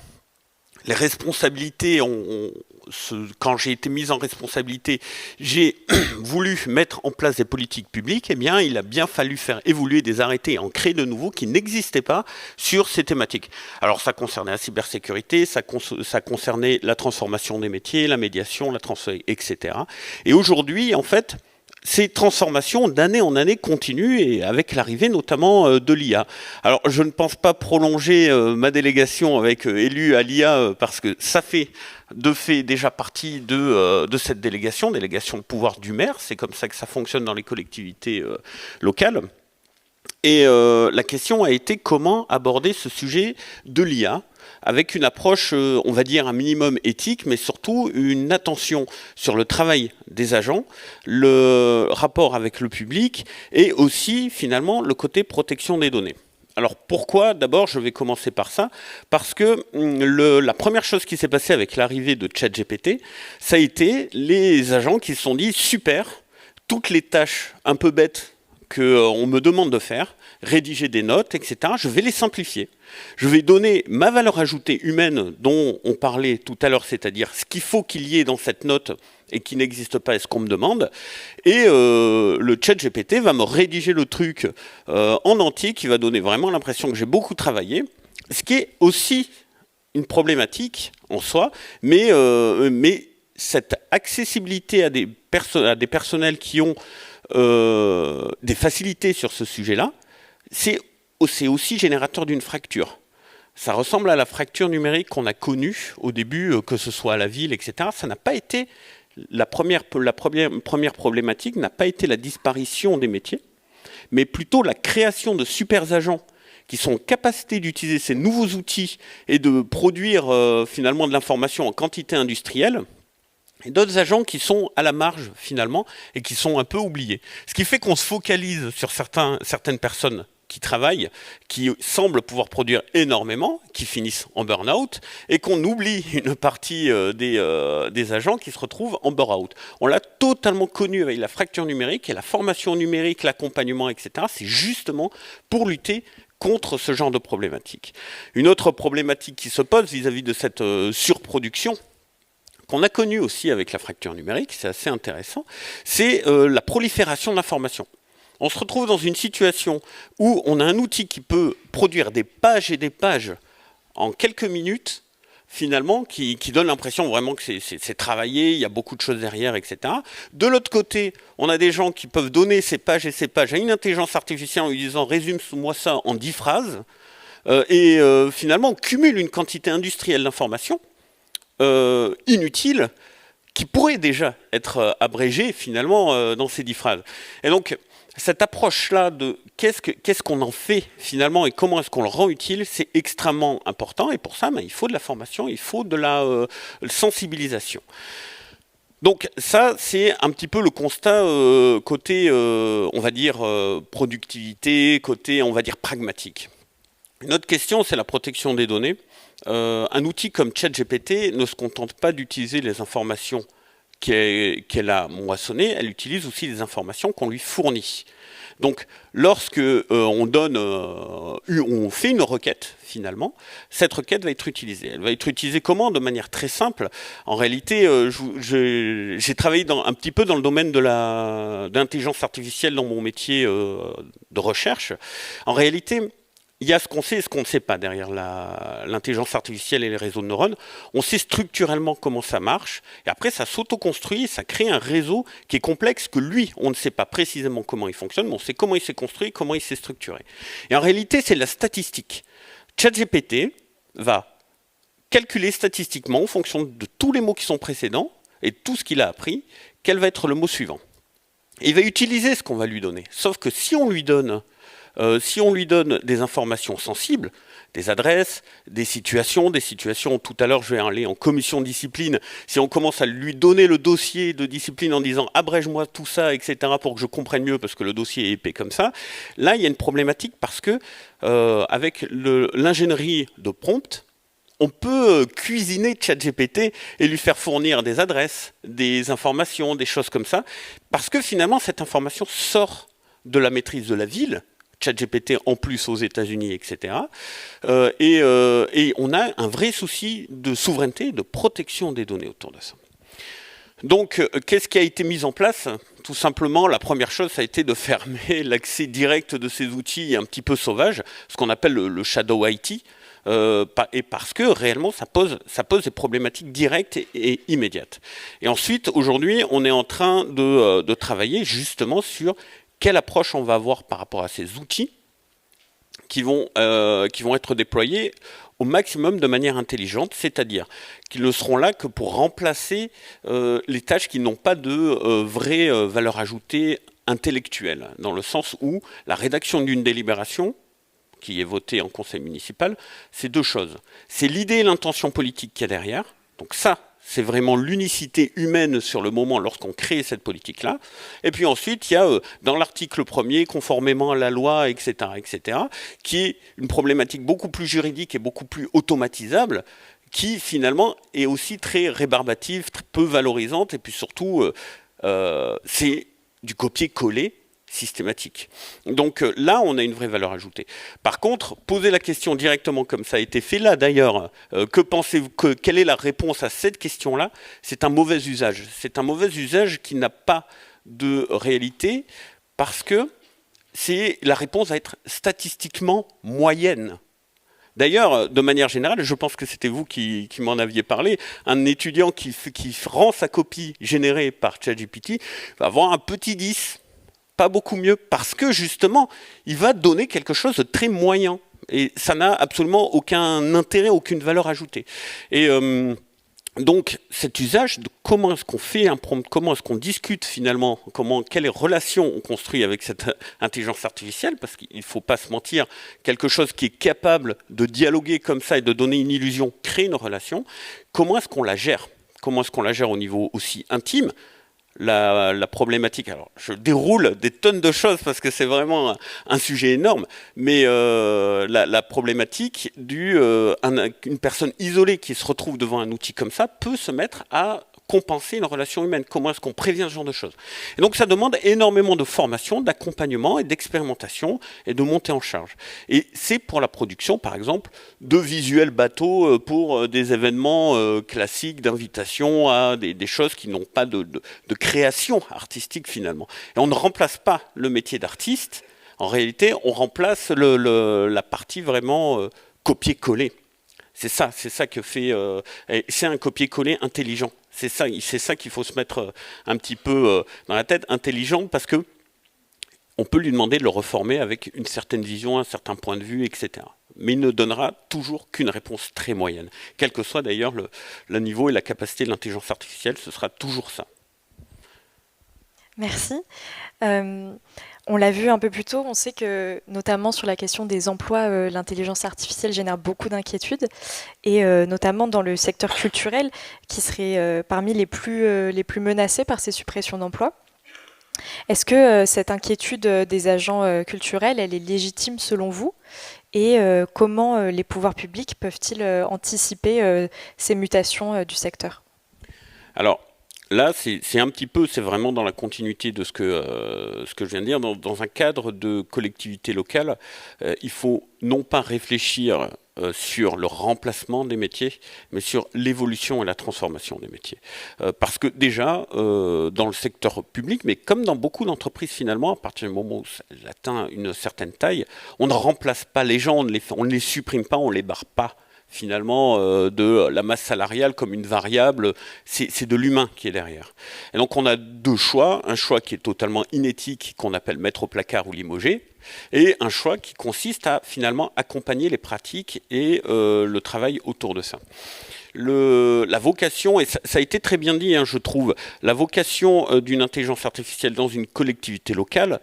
les responsabilités quand j'ai été mise en responsabilité, j'ai voulu mettre en place des politiques publiques, eh bien, il a bien fallu faire évoluer des arrêtés et en créer de nouveaux qui n'existaient pas sur ces thématiques. Alors, ça concernait la cybersécurité, ça concernait la transformation des métiers, la médiation, etc. Et aujourd'hui, en fait, ces transformations d'année en année continuent et avec l'arrivée notamment de l'IA. Alors je ne pense pas prolonger ma délégation avec élus à l'IA parce que ça fait de fait déjà partie de cette délégation de pouvoir du maire, c'est comme ça que ça fonctionne dans les collectivités locales. Et la question a été comment aborder ce sujet de l'IA avec une approche, on va dire, un minimum éthique, mais surtout une attention sur le travail des agents, le rapport avec le public et aussi, finalement, le côté protection des données. Alors pourquoi? D'abord, je vais commencer par ça, parce que la première chose qui s'est passée avec l'arrivée de ChatGPT, ça a été les agents qui se sont dit « super, toutes les tâches un peu bêtes qu'on me demande de faire, rédiger des notes, etc., je vais les simplifier. Je vais donner ma valeur ajoutée humaine dont on parlait tout à l'heure, c'est-à-dire ce qu'il faut qu'il y ait dans cette note et qui n'existe pas, est-ce qu'on me demande. Et le ChatGPT va me rédiger le truc en entier, qui va donner vraiment l'impression que j'ai beaucoup travaillé, ce qui est aussi une problématique en soi, mais cette accessibilité à des personnels qui ont des facilités sur ce sujet-là, c'est aussi générateur d'une fracture. Ça ressemble à la fracture numérique qu'on a connue au début, que ce soit à la ville, etc. Ça n'a pas été la première problématique, n'a pas été la disparition des métiers, mais plutôt la création de super agents qui sont en capacité d'utiliser ces nouveaux outils et de produire finalement de l'information en quantité industrielle. Et d'autres agents qui sont à la marge, finalement, et qui sont un peu oubliés. Ce qui fait qu'on se focalise sur certaines personnes qui travaillent, qui semblent pouvoir produire énormément, qui finissent en burn-out, et qu'on oublie une partie des agents qui se retrouvent en burn-out. On l'a totalement connu avec la fracture numérique, et la formation numérique, l'accompagnement, etc. C'est justement pour lutter contre ce genre de problématique. Une autre problématique qui se pose vis-à-vis de cette surproduction, qu'on a connu aussi avec la fracture numérique, c'est assez intéressant, c'est la prolifération de l'information. On se retrouve dans une situation où on a un outil qui peut produire des pages et des pages en quelques minutes, finalement, qui donne l'impression vraiment que c'est travaillé, il y a beaucoup de choses derrière, etc. De l'autre côté, on a des gens qui peuvent donner ces pages et ces pages à une intelligence artificielle en lui disant « résume-moi ça en 10 phrases », et finalement, on cumule une quantité industrielle d'informations inutile qui pourrait déjà être abrégé finalement dans ces 10 phrases. Et donc cette approche-là de qu'est-ce qu'on en fait finalement et comment est-ce qu'on le rend utile, c'est extrêmement important et pour ça il faut de la formation, il faut de la sensibilisation. Donc ça c'est un petit peu le constat côté on va dire productivité, côté on va dire pragmatique. Une autre question c'est la protection des données. Un outil comme ChatGPT ne se contente pas d'utiliser les informations qu'elle a moissonnées, elle utilise aussi les informations qu'on lui fournit. Donc, lorsque on fait une requête, finalement, cette requête va être utilisée. Elle va être utilisée comment? De manière très simple. En réalité, j'ai travaillé un petit peu dans le domaine de l'intelligence artificielle dans mon métier de recherche. En réalité, il y a ce qu'on sait et ce qu'on ne sait pas derrière l'intelligence artificielle et les réseaux de neurones. On sait structurellement comment ça marche, et après ça s'auto-construit, ça crée un réseau qui est complexe, que lui, on ne sait pas précisément comment il fonctionne, mais on sait comment il s'est construit, comment il s'est structuré. Et en réalité, c'est la statistique. ChatGPT va calculer statistiquement, en fonction de tous les mots qui sont précédents, et tout ce qu'il a appris, quel va être le mot suivant. Et il va utiliser ce qu'on va lui donner. Sauf que si on lui donne des informations sensibles, des adresses, des situations, tout à l'heure je vais aller en commission discipline, si on commence à lui donner le dossier de discipline en disant abrège-moi tout ça, etc. pour que je comprenne mieux parce que le dossier est épais comme ça, là il y a une problématique parce que avec l'ingénierie de prompt, on peut cuisiner ChatGPT et lui faire fournir des adresses, des informations, des choses comme ça, parce que finalement cette information sort de la maîtrise de la ville, ChatGPT en plus aux États-Unis, etc. Et on a un vrai souci de souveraineté, de protection des données autour de ça. Donc, qu'est-ce qui a été mis en place? Tout simplement, la première chose, ça a été de fermer l'accès direct de ces outils un petit peu sauvages, ce qu'on appelle le shadow IT. et parce que réellement ça pose des problématiques directes et immédiates. Et ensuite, aujourd'hui, on est en train de travailler justement sur quelle approche on va avoir par rapport à ces outils qui vont être déployés au maximum de manière intelligente, c'est-à-dire qu'ils ne seront là que pour remplacer les tâches qui n'ont pas de vraie valeur ajoutée intellectuelle, dans le sens où la rédaction d'une délibération, qui est votée en conseil municipal, c'est deux choses. C'est l'idée et l'intention politique qu'il y a derrière, donc ça, c'est vraiment l'unicité humaine sur le moment lorsqu'on crée cette politique-là. Et puis ensuite, il y a dans l'article 1er, conformément à la loi, etc., qui est une problématique beaucoup plus juridique et beaucoup plus automatisable, qui finalement est aussi très rébarbative, très peu valorisante, et puis surtout, c'est du copier-coller systématique. Donc là, on a une vraie valeur ajoutée. Par contre, poser la question directement comme ça a été fait là d'ailleurs, que pensez-vous, quelle est la réponse à cette question-là? C'est un mauvais usage. C'est un mauvais usage qui n'a pas de réalité parce que la réponse va être statistiquement moyenne. D'ailleurs, de manière générale, je pense que c'était vous qui m'en aviez parlé, un étudiant qui rend sa copie générée par ChatGPT va avoir un petit 10. Pas beaucoup mieux, parce que justement, il va donner quelque chose de très moyen. Et ça n'a absolument aucun intérêt, aucune valeur ajoutée. Et donc, cet usage de comment est-ce qu'on fait un prompt, comment est-ce qu'on discute finalement, quelles relations on construit avec cette intelligence artificielle, parce qu'il ne faut pas se mentir, quelque chose qui est capable de dialoguer comme ça et de donner une illusion, crée une relation, comment est-ce qu'on la gère? Comment est-ce qu'on la gère au niveau aussi intime? La problématique, alors je déroule des tonnes de choses parce que c'est vraiment un sujet énorme, mais la problématique une personne isolée qui se retrouve devant un outil comme ça peut se mettre à compenser une relation humaine. Comment est-ce qu'on prévient ce genre de choses? Et donc ça demande énormément de formation, d'accompagnement et d'expérimentation et de montée en charge. Et c'est pour la production, par exemple, de visuels bateaux pour des événements classiques d'invitation à des choses qui n'ont pas de création artistique finalement. Et on ne remplace pas le métier d'artiste. En réalité, on remplace la partie vraiment copier-coller. C'est ça que fait. C'est un copier-coller intelligent. C'est ça qu'il faut se mettre un petit peu dans la tête, intelligent, parce que on peut lui demander de le reformer avec une certaine vision, un certain point de vue, etc. Mais il ne donnera toujours qu'une réponse très moyenne. Quel que soit d'ailleurs le niveau et la capacité de l'intelligence artificielle, ce sera toujours ça. Merci. On l'a vu un peu plus tôt, on sait que notamment sur la question des emplois, l'intelligence artificielle génère beaucoup d'inquiétudes, et notamment dans le secteur culturel, qui serait parmi les plus menacés par ces suppressions d'emplois. Est-ce que cette inquiétude des agents culturels, elle est légitime selon vous? Et comment les pouvoirs publics peuvent-ils anticiper ces mutations du secteur? Alors, là, c'est un petit peu, c'est vraiment dans la continuité de ce que je viens de dire. Dans un cadre de collectivité locale, il faut non pas réfléchir sur le remplacement des métiers, mais sur l'évolution et la transformation des métiers. Parce que déjà, dans le secteur public, mais comme dans beaucoup d'entreprises finalement, à partir du moment où ça atteint une certaine taille, on ne remplace pas les gens, on ne les supprime pas, on ne les barre pas. Finalement, de la masse salariale comme une variable, c'est de l'humain qui est derrière. Et donc on a deux choix, un choix qui est totalement inéthique, qu'on appelle mettre au placard ou limoger, et un choix qui consiste à finalement accompagner les pratiques et le travail autour de ça. La vocation, et ça a été très bien dit, je trouve, la vocation d'une intelligence artificielle dans une collectivité locale,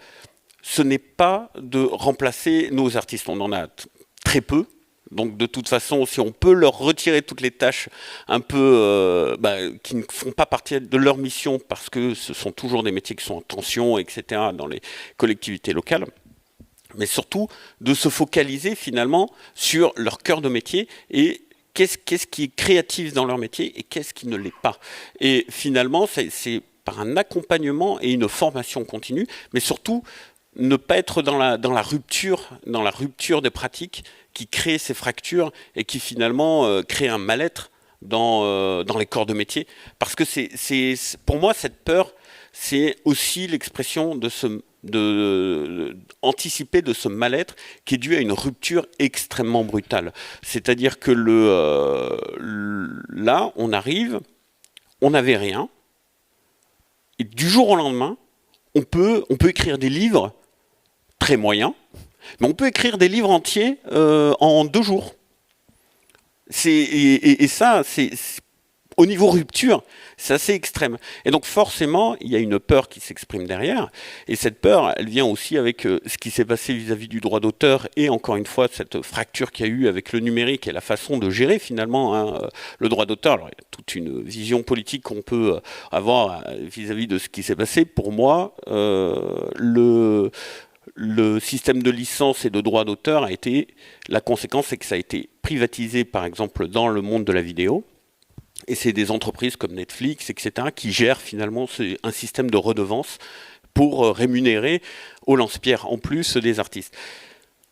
ce n'est pas de remplacer nos artistes, on en a très peu. Donc de toute façon, si on peut leur retirer toutes les tâches un peu qui ne font pas partie de leur mission, parce que ce sont toujours des métiers qui sont en tension, etc., dans les collectivités locales, mais surtout de se focaliser finalement sur leur cœur de métier et qu'est-ce qui est créatif dans leur métier et qu'est-ce qui ne l'est pas. Et finalement, c'est par un accompagnement et une formation continue, mais surtout ne pas être dans la rupture des pratiques qui crée ces fractures et qui finalement crée un mal-être dans les corps de métier. Parce que pour moi, cette peur, c'est aussi l'expression anticiper de ce mal-être qui est dû à une rupture extrêmement brutale. C'est-à-dire que là, on arrive, on n'avait rien, et du jour au lendemain, on peut écrire des livres très moyens, mais on peut écrire des livres entiers en 2 jours. Et ça, c'est au niveau rupture, c'est assez extrême. Et donc forcément, il y a une peur qui s'exprime derrière. Et cette peur, elle vient aussi avec ce qui s'est passé vis-à-vis du droit d'auteur et encore une fois, cette fracture qu'il y a eu avec le numérique et la façon de gérer finalement le droit d'auteur. Alors, il y a toute une vision politique qu'on peut avoir vis-à-vis de ce qui s'est passé. Pour moi, le système de licence et de droit d'auteur a été... La conséquence, c'est que ça a été privatisé, par exemple, dans le monde de la vidéo. Et c'est des entreprises comme Netflix, etc., qui gèrent finalement un système de redevance pour rémunérer au lance-pierre en plus des artistes.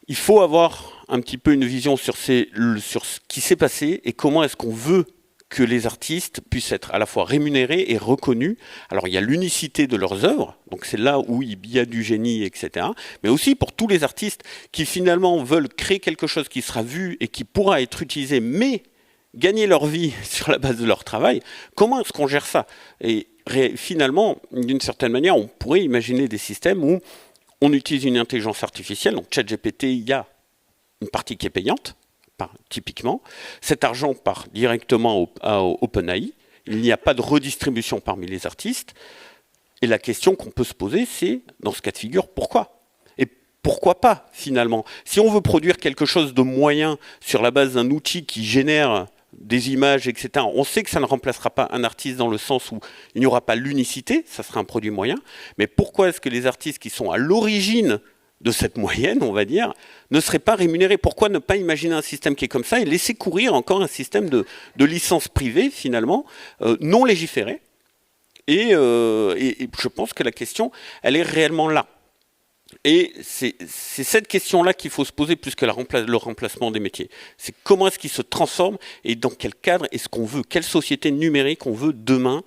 Il faut avoir un petit peu une vision sur ce qui s'est passé et comment est-ce qu'on veut que les artistes puissent être à la fois rémunérés et reconnus. Alors il y a l'unicité de leurs œuvres, donc c'est là où il y a du génie, etc. Mais aussi pour tous les artistes qui finalement veulent créer quelque chose qui sera vu et qui pourra être utilisé, mais gagner leur vie sur la base de leur travail, comment est-ce qu'on gère ça? Et finalement, d'une certaine manière, on pourrait imaginer des systèmes où on utilise une intelligence artificielle, donc ChatGPT, il y a une partie qui est payante, typiquement. Cet argent part directement à OpenAI, il n'y a pas de redistribution parmi les artistes, et la question qu'on peut se poser, c'est, dans ce cas de figure, pourquoi ? Et pourquoi pas, finalement? Si on veut produire quelque chose de moyen sur la base d'un outil qui génère des images, etc. On sait que ça ne remplacera pas un artiste dans le sens où il n'y aura pas l'unicité, ça sera un produit moyen, mais pourquoi est-ce que les artistes qui sont à l'origine de cette moyenne, on va dire, ne seraient pas rémunérés? Pourquoi ne pas imaginer un système qui est comme ça et laisser courir encore un système de licence privée, finalement, non légiféré? Et je pense que la question, elle est réellement là. Et c'est cette question-là qu'il faut se poser plus que le remplacement des métiers. C'est comment est-ce qu'ils se transforment et dans quel cadre est-ce qu'on veut, quelle société numérique on veut demain,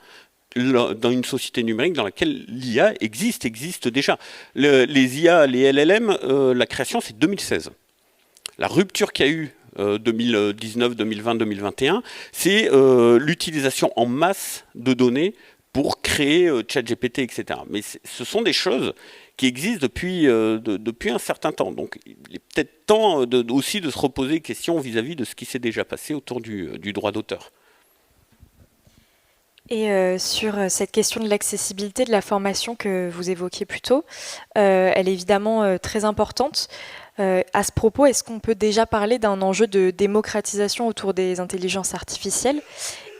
dans une société numérique dans laquelle l'IA existe déjà. Les IA, les LLM, la création c'est 2016. La rupture qu'il y a eu 2019, 2020, 2021, c'est l'utilisation en masse de données pour créer ChatGPT, etc. Mais ce sont des choses qui existent depuis un certain temps. Donc il est peut-être temps aussi de se reposer des questions vis-à-vis de ce qui s'est déjà passé autour du droit d'auteur. Et sur cette question de l'accessibilité de la formation que vous évoquiez plus tôt, elle est évidemment très importante. À ce propos, est-ce qu'on peut déjà parler d'un enjeu de démocratisation autour des intelligences artificielles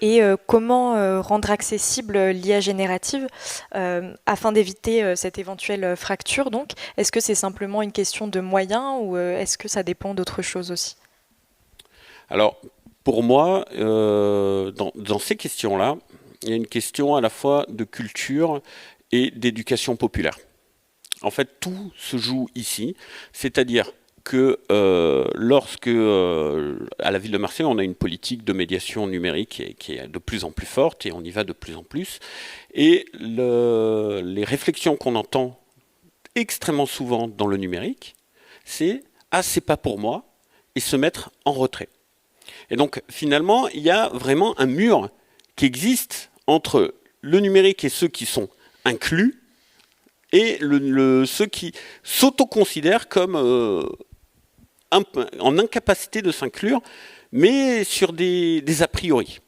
et comment rendre accessible l'IA générative afin d'éviter cette éventuelle fracture donc? Est-ce que c'est simplement une question de moyens ou est-ce que ça dépend d'autre chose aussi? Alors, pour moi, dans ces questions-là, il y a une question à la fois de culture et d'éducation populaire. En fait, tout se joue ici, c'est-à-dire que lorsque, à la ville de Marseille, on a une politique de médiation numérique qui est de plus en plus forte et on y va de plus en plus. Et les réflexions qu'on entend extrêmement souvent dans le numérique, c'est « Ah, c'est pas pour moi » et se mettre en retrait. Et donc, finalement, il y a vraiment un mur qui existe entre le numérique et ceux qui sont inclus et ceux qui s'autoconsidèrent comme en incapacité de s'inclure, mais sur des a priori.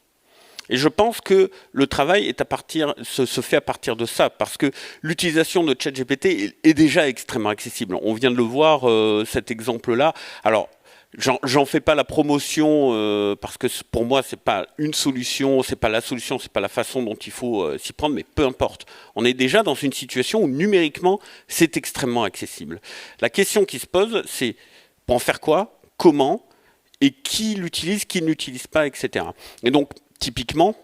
Et je pense que le travail se fait à partir de ça, parce que l'utilisation de ChatGPT est déjà extrêmement accessible. On vient de le voir, cet exemple-là. Alors, j'en fais pas la promotion parce que pour moi c'est pas une solution, c'est pas la solution, c'est pas la façon dont il faut s'y prendre, mais peu importe. On est déjà dans une situation où numériquement c'est extrêmement accessible. La question qui se pose, c'est pour en faire quoi, comment et qui l'utilise, qui ne l'utilise pas, etc. Et donc typiquement,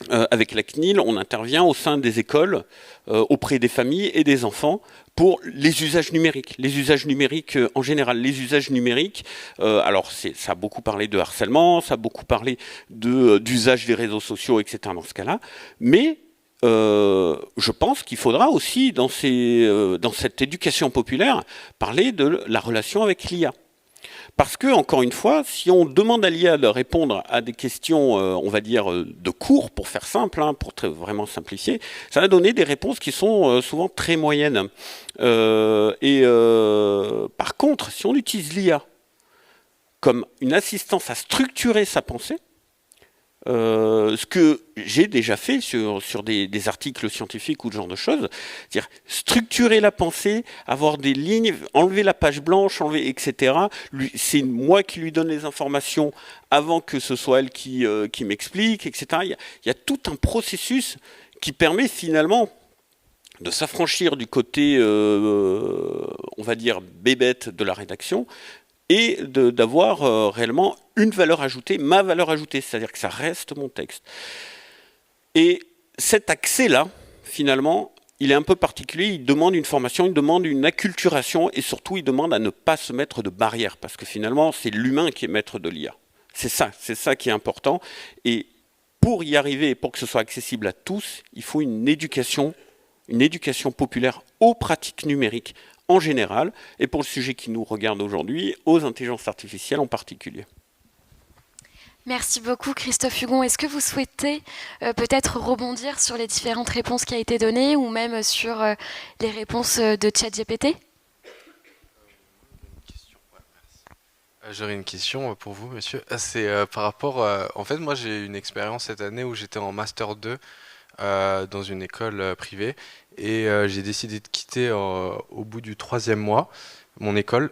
avec la CNIL, on intervient au sein des écoles, auprès des familles et des enfants pour les usages numériques. Les usages numériques en général. Les usages numériques, alors ça a beaucoup parlé de harcèlement, ça a beaucoup parlé d'usage des réseaux sociaux, etc. dans ce cas-là. Mais je pense qu'il faudra aussi, dans cette éducation populaire, parler de la relation avec l'IA. Parce que, encore une fois, si on demande à l'IA de répondre à des questions, on va dire, de cours, pour faire simple, hein, pour vraiment simplifier, ça va donner des réponses qui sont souvent très moyennes. Par contre, si on utilise l'IA comme une assistance à structurer sa pensée, ce que j'ai déjà fait sur des articles scientifiques ou ce genre de choses, c'est-à-dire structurer la pensée, avoir des lignes, enlever la page blanche, etc. C'est moi qui lui donne les informations avant que ce soit elle qui m'explique, etc. Il y a tout un processus qui permet finalement de s'affranchir du côté, on va dire, bébête de la rédaction, et d'avoir réellement une valeur ajoutée, ma valeur ajoutée, c'est-à-dire que ça reste mon texte. Et cet accès-là, finalement, il est un peu particulier, il demande une formation, il demande une acculturation, et surtout, il demande à ne pas se mettre de barrière, parce que finalement, c'est l'humain qui est maître de l'IA. C'est ça qui est important. Et pour y arriver, pour que ce soit accessible à tous, il faut une éducation populaire aux pratiques numériques, en général, et pour le sujet qui nous regarde aujourd'hui, aux intelligences artificielles en particulier. Merci beaucoup Christophe Hugon. Est-ce que vous souhaitez peut-être rebondir sur les différentes réponses qui ont été données ou même sur les réponses de ChatGPT ? J'aurais une question pour vous, monsieur. C'est par rapport... en fait, moi, j'ai une expérience cette année où j'étais en Master 2 dans une école privée. Et j'ai décidé de quitter au bout du 3e mois mon école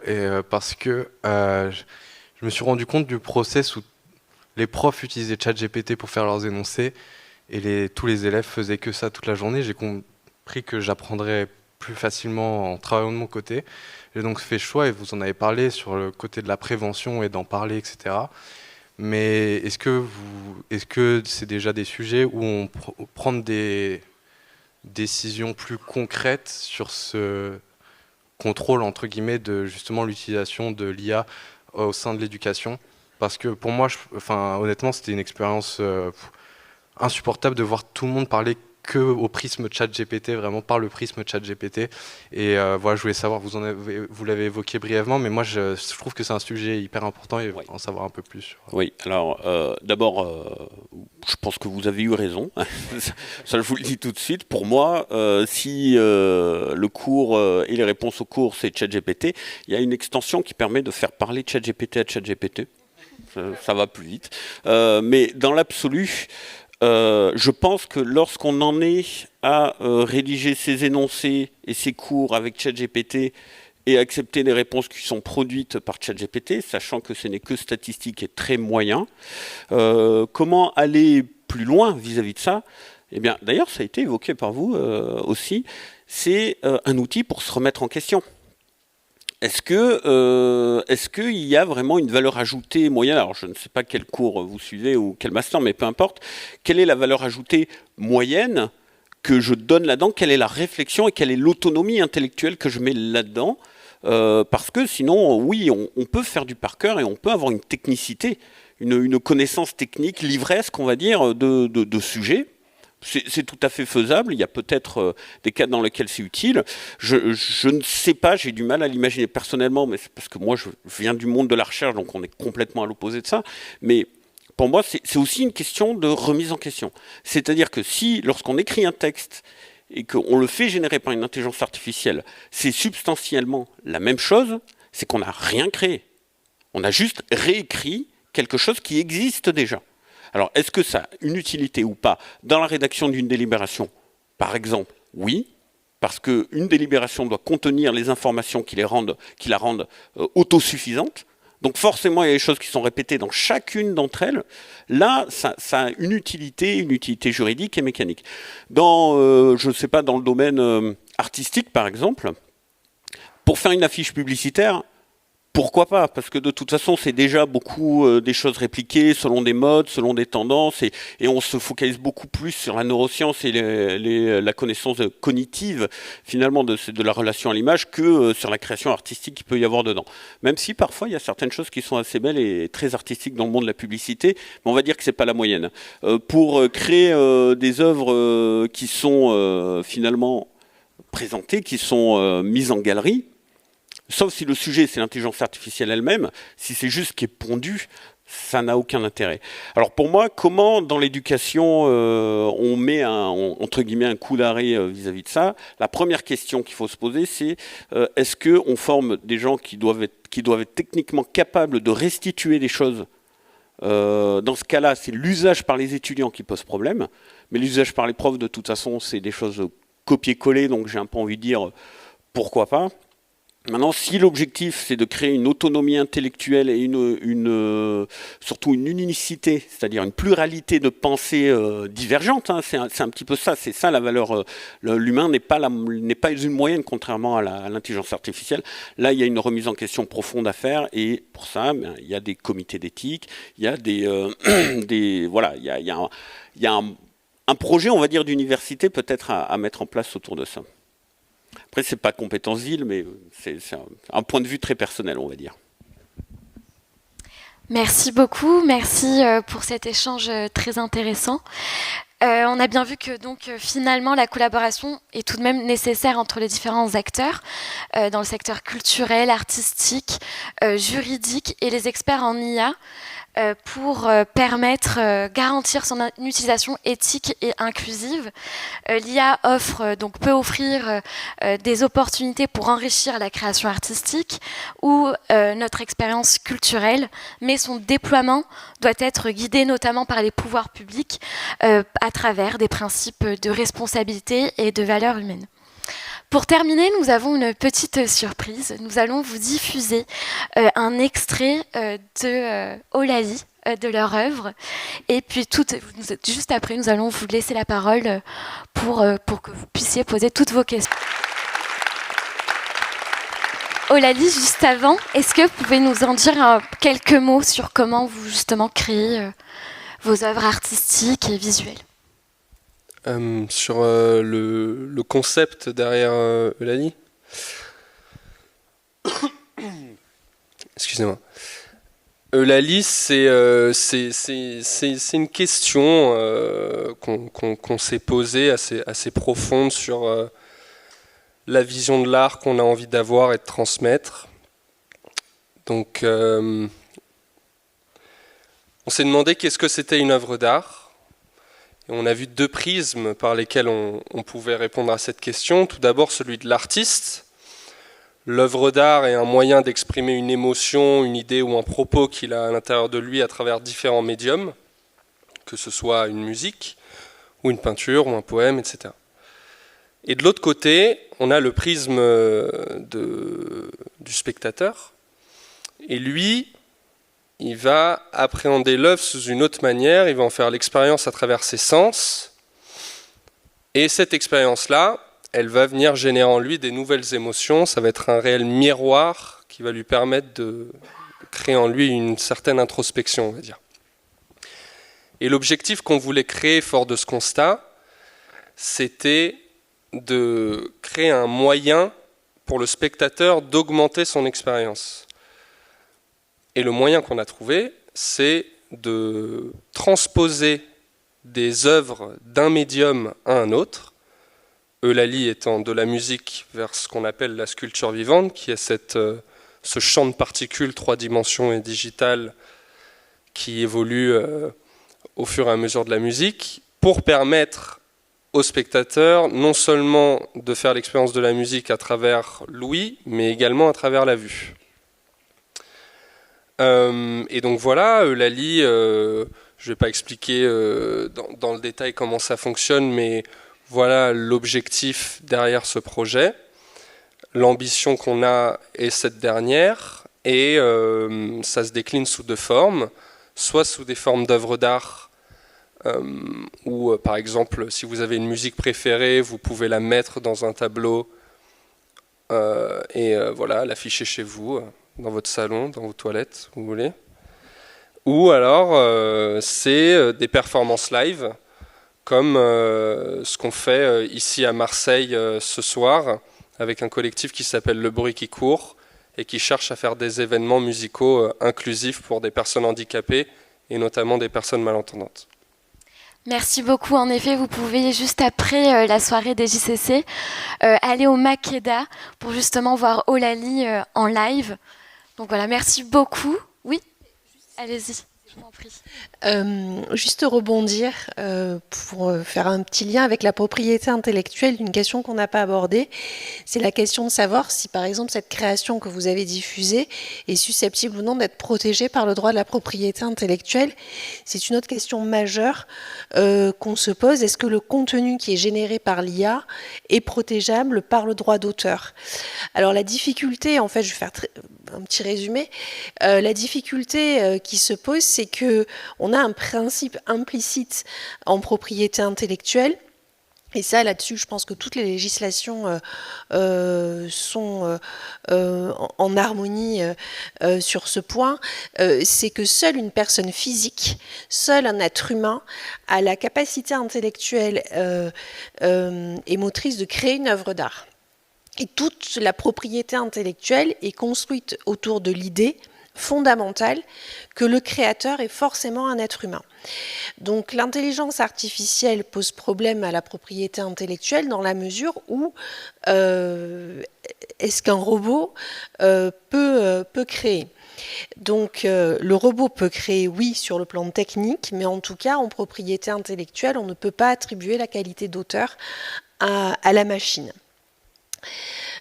parce que je me suis rendu compte du process où les profs utilisaient ChatGPT pour faire leurs énoncés et tous les élèves faisaient que ça toute la journée. J'ai compris que j'apprendrais plus facilement en travaillant de mon côté. J'ai donc fait choix, et vous en avez parlé, sur le côté de la prévention et d'en parler, etc. Mais est-ce que c'est déjà des sujets où on prend des décisions plus concrètes sur ce contrôle, entre guillemets, de justement l'utilisation de l'IA au sein de l'éducation? Parce que pour moi, honnêtement, c'était une expérience insupportable de voir tout le monde parler que au prisme ChatGPT, vraiment par le prisme ChatGPT. Et voilà, je voulais savoir, vous l'avez évoqué brièvement, mais moi je trouve que c'est un sujet hyper important et en savoir un peu plus. Oui, alors d'abord, je pense que vous avez eu raison. Ça, je vous le dis tout de suite. Pour moi, si le cours et les réponses au cours, c'est ChatGPT, il y a une extension qui permet de faire parler ChatGPT à ChatGPT. Ça va plus vite. Mais dans l'absolu, je pense que lorsqu'on en est à rédiger ses énoncés et ses cours avec ChatGPT et accepter les réponses qui sont produites par ChatGPT, sachant que ce n'est que statistique et très moyen, comment aller plus loin vis-à-vis de ça? Eh bien, d'ailleurs, ça a été évoqué par vous aussi, c'est un outil pour se remettre en question. Est-ce qu'il y a vraiment une valeur ajoutée moyenne? Alors, je ne sais pas quel cours vous suivez ou quel master, mais peu importe. Quelle est la valeur ajoutée moyenne que je donne là-dedans? Quelle est la réflexion et quelle est l'autonomie intellectuelle que je mets là-dedans? Parce que sinon, oui, on peut faire du par cœur et on peut avoir une technicité, une connaissance technique, livresque, on va dire, de sujets. C'est tout à fait faisable, il y a peut-être des cas dans lesquels c'est utile. Je ne sais pas, j'ai du mal à l'imaginer personnellement, mais c'est parce que moi je viens du monde de la recherche, donc on est complètement à l'opposé de ça. Mais pour moi, c'est aussi une question de remise en question. C'est-à-dire que si, lorsqu'on écrit un texte et qu'on le fait générer par une intelligence artificielle, c'est substantiellement la même chose, c'est qu'on n'a rien créé. On a juste réécrit quelque chose qui existe déjà. Alors, est-ce que ça a une utilité ou pas dans la rédaction d'une délibération? Par exemple, oui, parce qu'une délibération doit contenir les informations qui la rendent autosuffisante. Donc forcément, il y a des choses qui sont répétées dans chacune d'entre elles. Là, ça a une utilité juridique et mécanique. Je ne sais pas, dans le domaine artistique, par exemple, pour faire une affiche publicitaire, Pourquoi pas? Parce que de toute façon, c'est déjà beaucoup des choses répliquées selon des modes, selon des tendances, et on se focalise beaucoup plus sur la neuroscience et la connaissance cognitive, finalement, de la relation à l'image, que sur la création artistique qu'il peut y avoir dedans. Même si parfois, il y a certaines choses qui sont assez belles et très artistiques dans le monde de la publicité, mais on va dire que c'est pas la moyenne. Pour créer des œuvres qui sont finalement présentées, qui sont mises en galerie, sauf si le sujet c'est l'intelligence artificielle elle-même, si c'est juste ce qui est pondu, ça n'a aucun intérêt. Alors pour moi, comment dans l'éducation on met entre guillemets un coup d'arrêt vis-à-vis de ça? La première question qu'il faut se poser, c'est est-ce qu'on forme des gens qui doivent être techniquement capables de restituer des choses? Dans ce cas-là, c'est l'usage par les étudiants qui pose problème, mais l'usage par les profs, de toute façon, c'est des choses copier-coller, donc j'ai un peu envie de dire pourquoi pas. Maintenant, si l'objectif c'est de créer une autonomie intellectuelle et surtout une unicité, c'est-à-dire une pluralité de pensées divergentes, hein, c'est un petit peu ça, c'est ça la valeur. L'humain n'est pas une moyenne, contrairement à l'intelligence artificielle. Là, il y a une remise en question profonde à faire, et pour ça, il y a des comités d'éthique, il y a voilà, il y a un projet, on va dire, d'université peut-être à mettre en place autour de ça. Après, c'est pas compétence-ville, mais c'est un point de vue très personnel, on va dire. Merci beaucoup, merci pour cet échange très intéressant. On a bien vu que donc finalement la collaboration est tout de même nécessaire entre les différents acteurs dans le secteur culturel, artistique, juridique et les experts en IA pour garantir son utilisation éthique et inclusive. L'IA peut offrir des opportunités pour enrichir la création artistique ou notre expérience culturelle, mais son déploiement doit être guidé notamment par les pouvoirs publics à travers des principes de responsabilité et de valeurs humaines. Pour terminer, nous avons une petite surprise. Nous allons vous diffuser un extrait de Eulalie, de leur œuvre. Et puis, juste après, nous allons vous laisser la parole pour que vous puissiez poser toutes vos questions. Eulalie, juste avant, est-ce que vous pouvez nous en dire quelques mots sur comment vous, justement, créez vos œuvres artistiques et visuelles? Sur le concept derrière Eulalie. Excusez-moi. Eulalie, c'est une question qu'on s'est posée assez profonde sur la vision de l'art qu'on a envie d'avoir et de transmettre. Donc, on s'est demandé qu'est-ce que c'était une œuvre d'art. Et on a vu deux prismes par lesquels on pouvait répondre à cette question. Tout d'abord, celui de l'artiste. L'œuvre d'art est un moyen d'exprimer une émotion, une idée ou un propos qu'il a à l'intérieur de lui à travers différents médiums, que ce soit une musique, ou une peinture, ou un poème, etc. Et de l'autre côté, on a le prisme du spectateur. Et lui, il va appréhender l'œuvre sous une autre manière, il va en faire l'expérience à travers ses sens, et cette expérience-là, elle va venir générer en lui des nouvelles émotions, ça va être un réel miroir qui va lui permettre de créer en lui une certaine introspection, on va dire. Et l'objectif qu'on voulait créer fort de ce constat, c'était de créer un moyen pour le spectateur d'augmenter son expérience. Et le moyen qu'on a trouvé, c'est de transposer des œuvres d'un médium à un autre, Eulalie étant de la musique vers ce qu'on appelle la sculpture vivante, qui est ce champ de particules 3 dimensions et digitales qui évolue au fur et à mesure de la musique, pour permettre aux spectateurs non seulement de faire l'expérience de la musique à travers l'ouïe, mais également à travers la vue. Et donc voilà, Eulalie, je ne vais pas expliquer dans le détail comment ça fonctionne, mais voilà l'objectif derrière ce projet. L'ambition qu'on a est cette dernière, et ça se décline sous deux formes, soit sous des formes d'œuvres d'art, où par exemple, si vous avez une musique préférée, vous pouvez la mettre dans un tableau et voilà, l'afficher chez vous. dans votre salon, dans vos toilettes, vous voulez. Ou alors, c'est des performances live, comme ce qu'on fait ici à Marseille ce soir, avec un collectif qui s'appelle Le Bruit qui court, et qui cherche à faire des événements musicaux inclusifs pour des personnes handicapées, et notamment des personnes malentendantes. Merci beaucoup. En effet, vous pouvez, juste après la soirée des JCC, aller au Makeda pour justement voir Eulalie en live. Donc voilà, merci beaucoup. Oui, allez-y. Je vous en prie. Juste rebondir pour faire un petit lien avec la propriété intellectuelle d'une question qu'on n'a pas abordée. C'est la question de savoir si, par exemple, cette création que vous avez diffusée est susceptible ou non d'être protégée par le droit de la propriété intellectuelle. C'est une autre question majeure qu'on se pose. Est-ce que le contenu qui est généré par l'IA est protégeable par le droit d'auteur? Alors la difficulté, en fait, je vais faire un petit résumé. La difficulté qui se pose, c'est que on a un principe implicite en propriété intellectuelle. Et ça, là-dessus, je pense que toutes les législations sont en harmonie sur ce point. C'est que seule une personne physique, seul un être humain a la capacité intellectuelle et motrice de créer une œuvre d'art. Et toute la propriété intellectuelle est construite autour de l'idée fondamentale que le créateur est forcément un être humain. Donc l'intelligence artificielle pose problème à la propriété intellectuelle dans la mesure où est-ce qu'un robot peut créer? Donc le robot peut créer, oui, sur le plan technique, mais en tout cas en propriété intellectuelle, on ne peut pas attribuer la qualité d'auteur à la machine.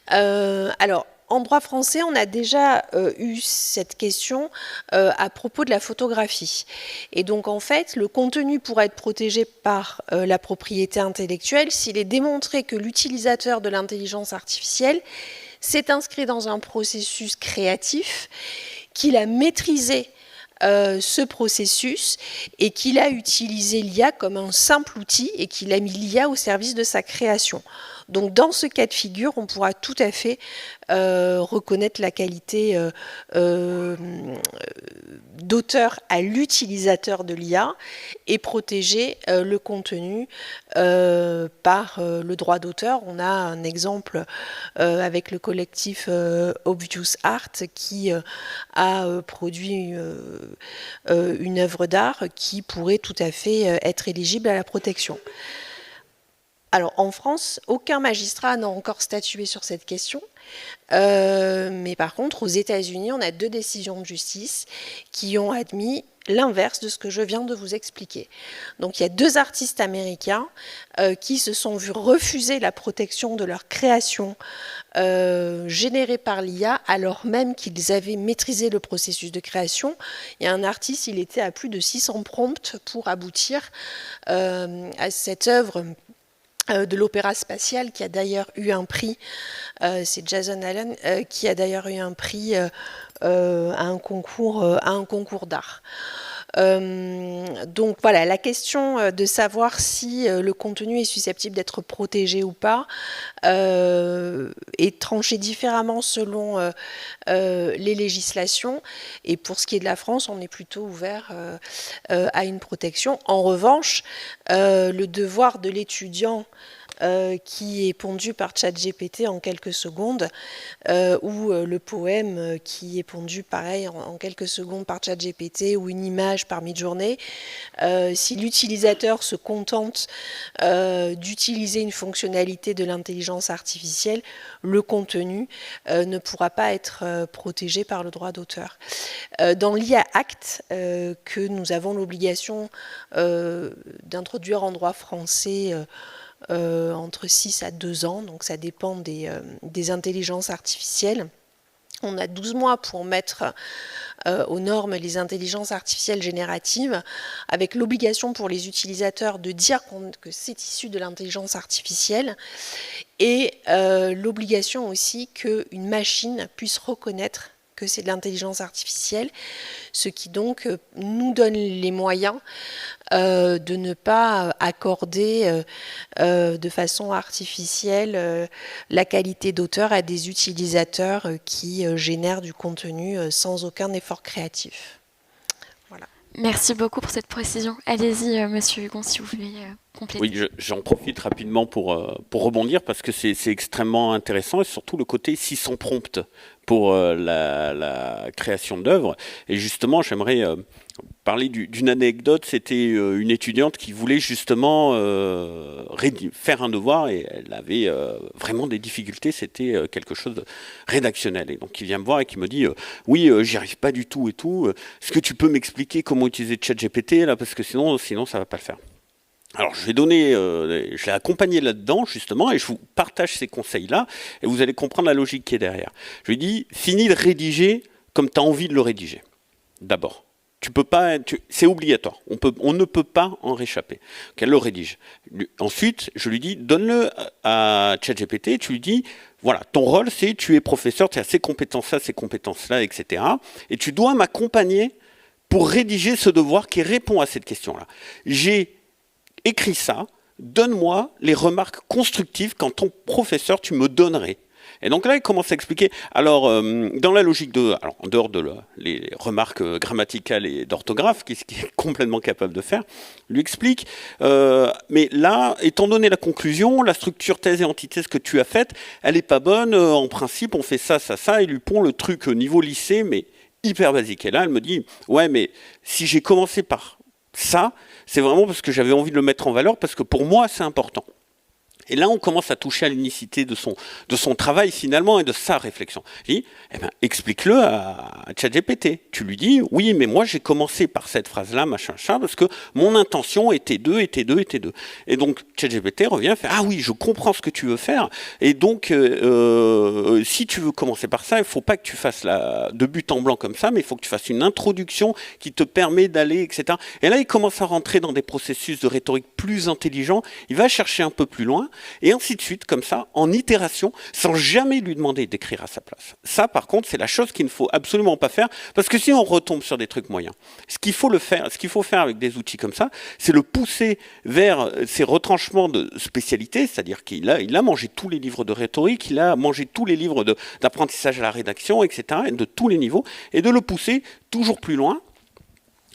Alors, en droit français, on a déjà eu cette question à propos de la photographie. Et donc, en fait, le contenu pourra être protégé par la propriété intellectuelle s'il est démontré que l'utilisateur de l'intelligence artificielle s'est inscrit dans un processus créatif, qu'il a maîtrisé ce processus et qu'il a utilisé l'IA comme un simple outil et qu'il a mis l'IA au service de sa création. Donc dans ce cas de figure, on pourra tout à fait reconnaître la qualité d'auteur à l'utilisateur de l'IA et protéger le contenu par le droit d'auteur. On a un exemple avec le collectif Obvious Art qui a produit une œuvre d'art qui pourrait tout à fait être éligible à la protection. Alors, en France, aucun magistrat n'a encore statué sur cette question. Mais par contre, aux États-Unis, on a 2 décisions de justice qui ont admis l'inverse de ce que je viens de vous expliquer. Donc, il y a 2 artistes américains qui se sont vus refuser la protection de leur création générée par l'IA, alors même qu'ils avaient maîtrisé le processus de création. Il y a un artiste, il était à plus de 600 prompts pour aboutir à cette œuvre de l'opéra spatial qui a d'ailleurs eu un prix, c'est Jason Allen, qui a d'ailleurs eu un prix à un concours d'art. Donc voilà, la question de savoir si le contenu est susceptible d'être protégé ou pas est tranchée différemment selon les législations. Et pour ce qui est de la France, on est plutôt ouvert à une protection. En revanche, le devoir de l'étudiant qui est pondu par ChatGPT en quelques secondes, ou le poème qui est pondu pareil en quelques secondes par ChatGPT, ou une image par Midjourney. Si l'utilisateur se contente d'utiliser une fonctionnalité de l'intelligence artificielle, le contenu ne pourra pas être protégé par le droit d'auteur. Dans l'IA Act, que nous avons l'obligation d'introduire en droit français entre 6 à 2 ans, donc ça dépend des intelligences artificielles. On a 12 mois pour mettre aux normes les intelligences artificielles génératives, avec l'obligation pour les utilisateurs de dire que c'est issu de l'intelligence artificielle, et l'obligation aussi qu'une machine puisse reconnaître que c'est de l'intelligence artificielle, ce qui donc nous donne les moyens de ne pas accorder de façon artificielle la qualité d'auteur à des utilisateurs qui génèrent du contenu sans aucun effort créatif. Voilà. Merci beaucoup pour cette précision. Allez-y, Monsieur Hugon, si vous voulez compléter. Oui, j'en profite rapidement pour rebondir parce que c'est extrêmement intéressant et surtout le côté 600 prompts pour la création d'œuvres. Et justement, j'aimerais parler d'une anecdote. C'était une étudiante qui voulait justement faire un devoir et elle avait vraiment des difficultés. C'était quelque chose de rédactionnel. Et donc, qui vient me voir et qui me dit oui, j'y arrive pas du tout et tout. Est-ce que tu peux m'expliquer comment utiliser ChatGPT là, parce que sinon ça va pas le faire. Alors, je l'ai accompagné là-dedans, justement, et je vous partage ces conseils-là, et vous allez comprendre la logique qui est derrière. Je lui dis, finis de rédiger comme tu as envie de le rédiger, d'abord. Tu peux pas, c'est obligatoire, on ne peut pas en réchapper. Qu'elle le rédige. Ensuite, je lui dis, donne-le à ChatGPT, tu lui dis, voilà, ton rôle, c'est, tu es professeur, tu as ces compétences-là, etc. Et tu dois m'accompagner pour rédiger ce devoir qui répond à cette question-là. J'ai écris ça, donne-moi les remarques constructives qu'en tant que professeur, tu me donnerais. Et donc là, il commence à expliquer, alors, dans la logique alors, en dehors de les remarques grammaticales et d'orthographe, ce qu'il est complètement capable de faire, lui explique, mais là, étant donné la conclusion, la structure thèse et antithèse que tu as faite, elle n'est pas bonne, en principe, on fait ça, et lui pond le truc au niveau lycée, mais hyper basique. Et là, elle me dit, ouais, mais si j'ai commencé par ça, c'est vraiment parce que j'avais envie de le mettre en valeur, parce que pour moi, c'est important. Et là, on commence à toucher à l'unicité de son travail, finalement, et de sa réflexion. Je dis, eh ben, explique-le à ChatGPT. Tu lui dis, oui, mais moi, j'ai commencé par cette phrase-là, machin, parce que mon intention était 2. Et donc, ChatGPT revient, fait, ah oui, je comprends ce que tu veux faire. Et donc, si tu veux commencer par ça, il ne faut pas que tu fasses de but en blanc comme ça, mais il faut que tu fasses une introduction qui te permet d'aller, etc. Et là, il commence à rentrer dans des processus de rhétorique plus intelligents. Il va chercher un peu plus loin. Et ainsi de suite, comme ça, en itération, sans jamais lui demander d'écrire à sa place. Ça, par contre, c'est la chose qu'il ne faut absolument pas faire, parce que si on retombe sur des trucs moyens, ce qu'il faut faire avec des outils comme ça, c'est le pousser vers ces retranchements de spécialité, c'est-à-dire qu'il a mangé tous les livres de rhétorique, il a mangé tous les livres d'apprentissage à la rédaction, etc., et de tous les niveaux, et de le pousser toujours plus loin,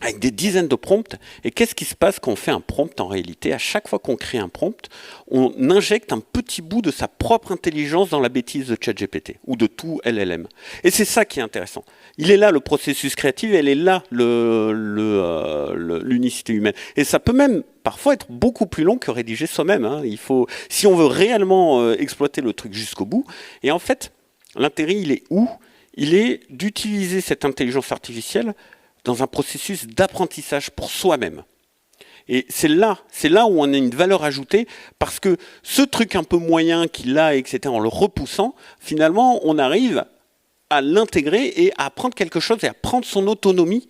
avec des dizaines de prompts. Et qu'est-ce qui se passe quand on fait un prompt en réalité? À chaque fois qu'on crée un prompt, on injecte un petit bout de sa propre intelligence dans la bêtise de ChatGPT ou de tout LLM. Et c'est ça qui est intéressant. Il est là le processus créatif, elle est là l'unicité humaine. Et ça peut même parfois être beaucoup plus long que rédiger soi-même. Hein. Si on veut réellement exploiter le truc jusqu'au bout. Et en fait, l'intérêt, il est où? Il est d'utiliser cette intelligence artificielle dans un processus d'apprentissage pour soi-même. Et c'est là où on a une valeur ajoutée, parce que ce truc un peu moyen qu'il a, etc., en le repoussant, finalement, on arrive à l'intégrer et à apprendre quelque chose et à prendre son autonomie,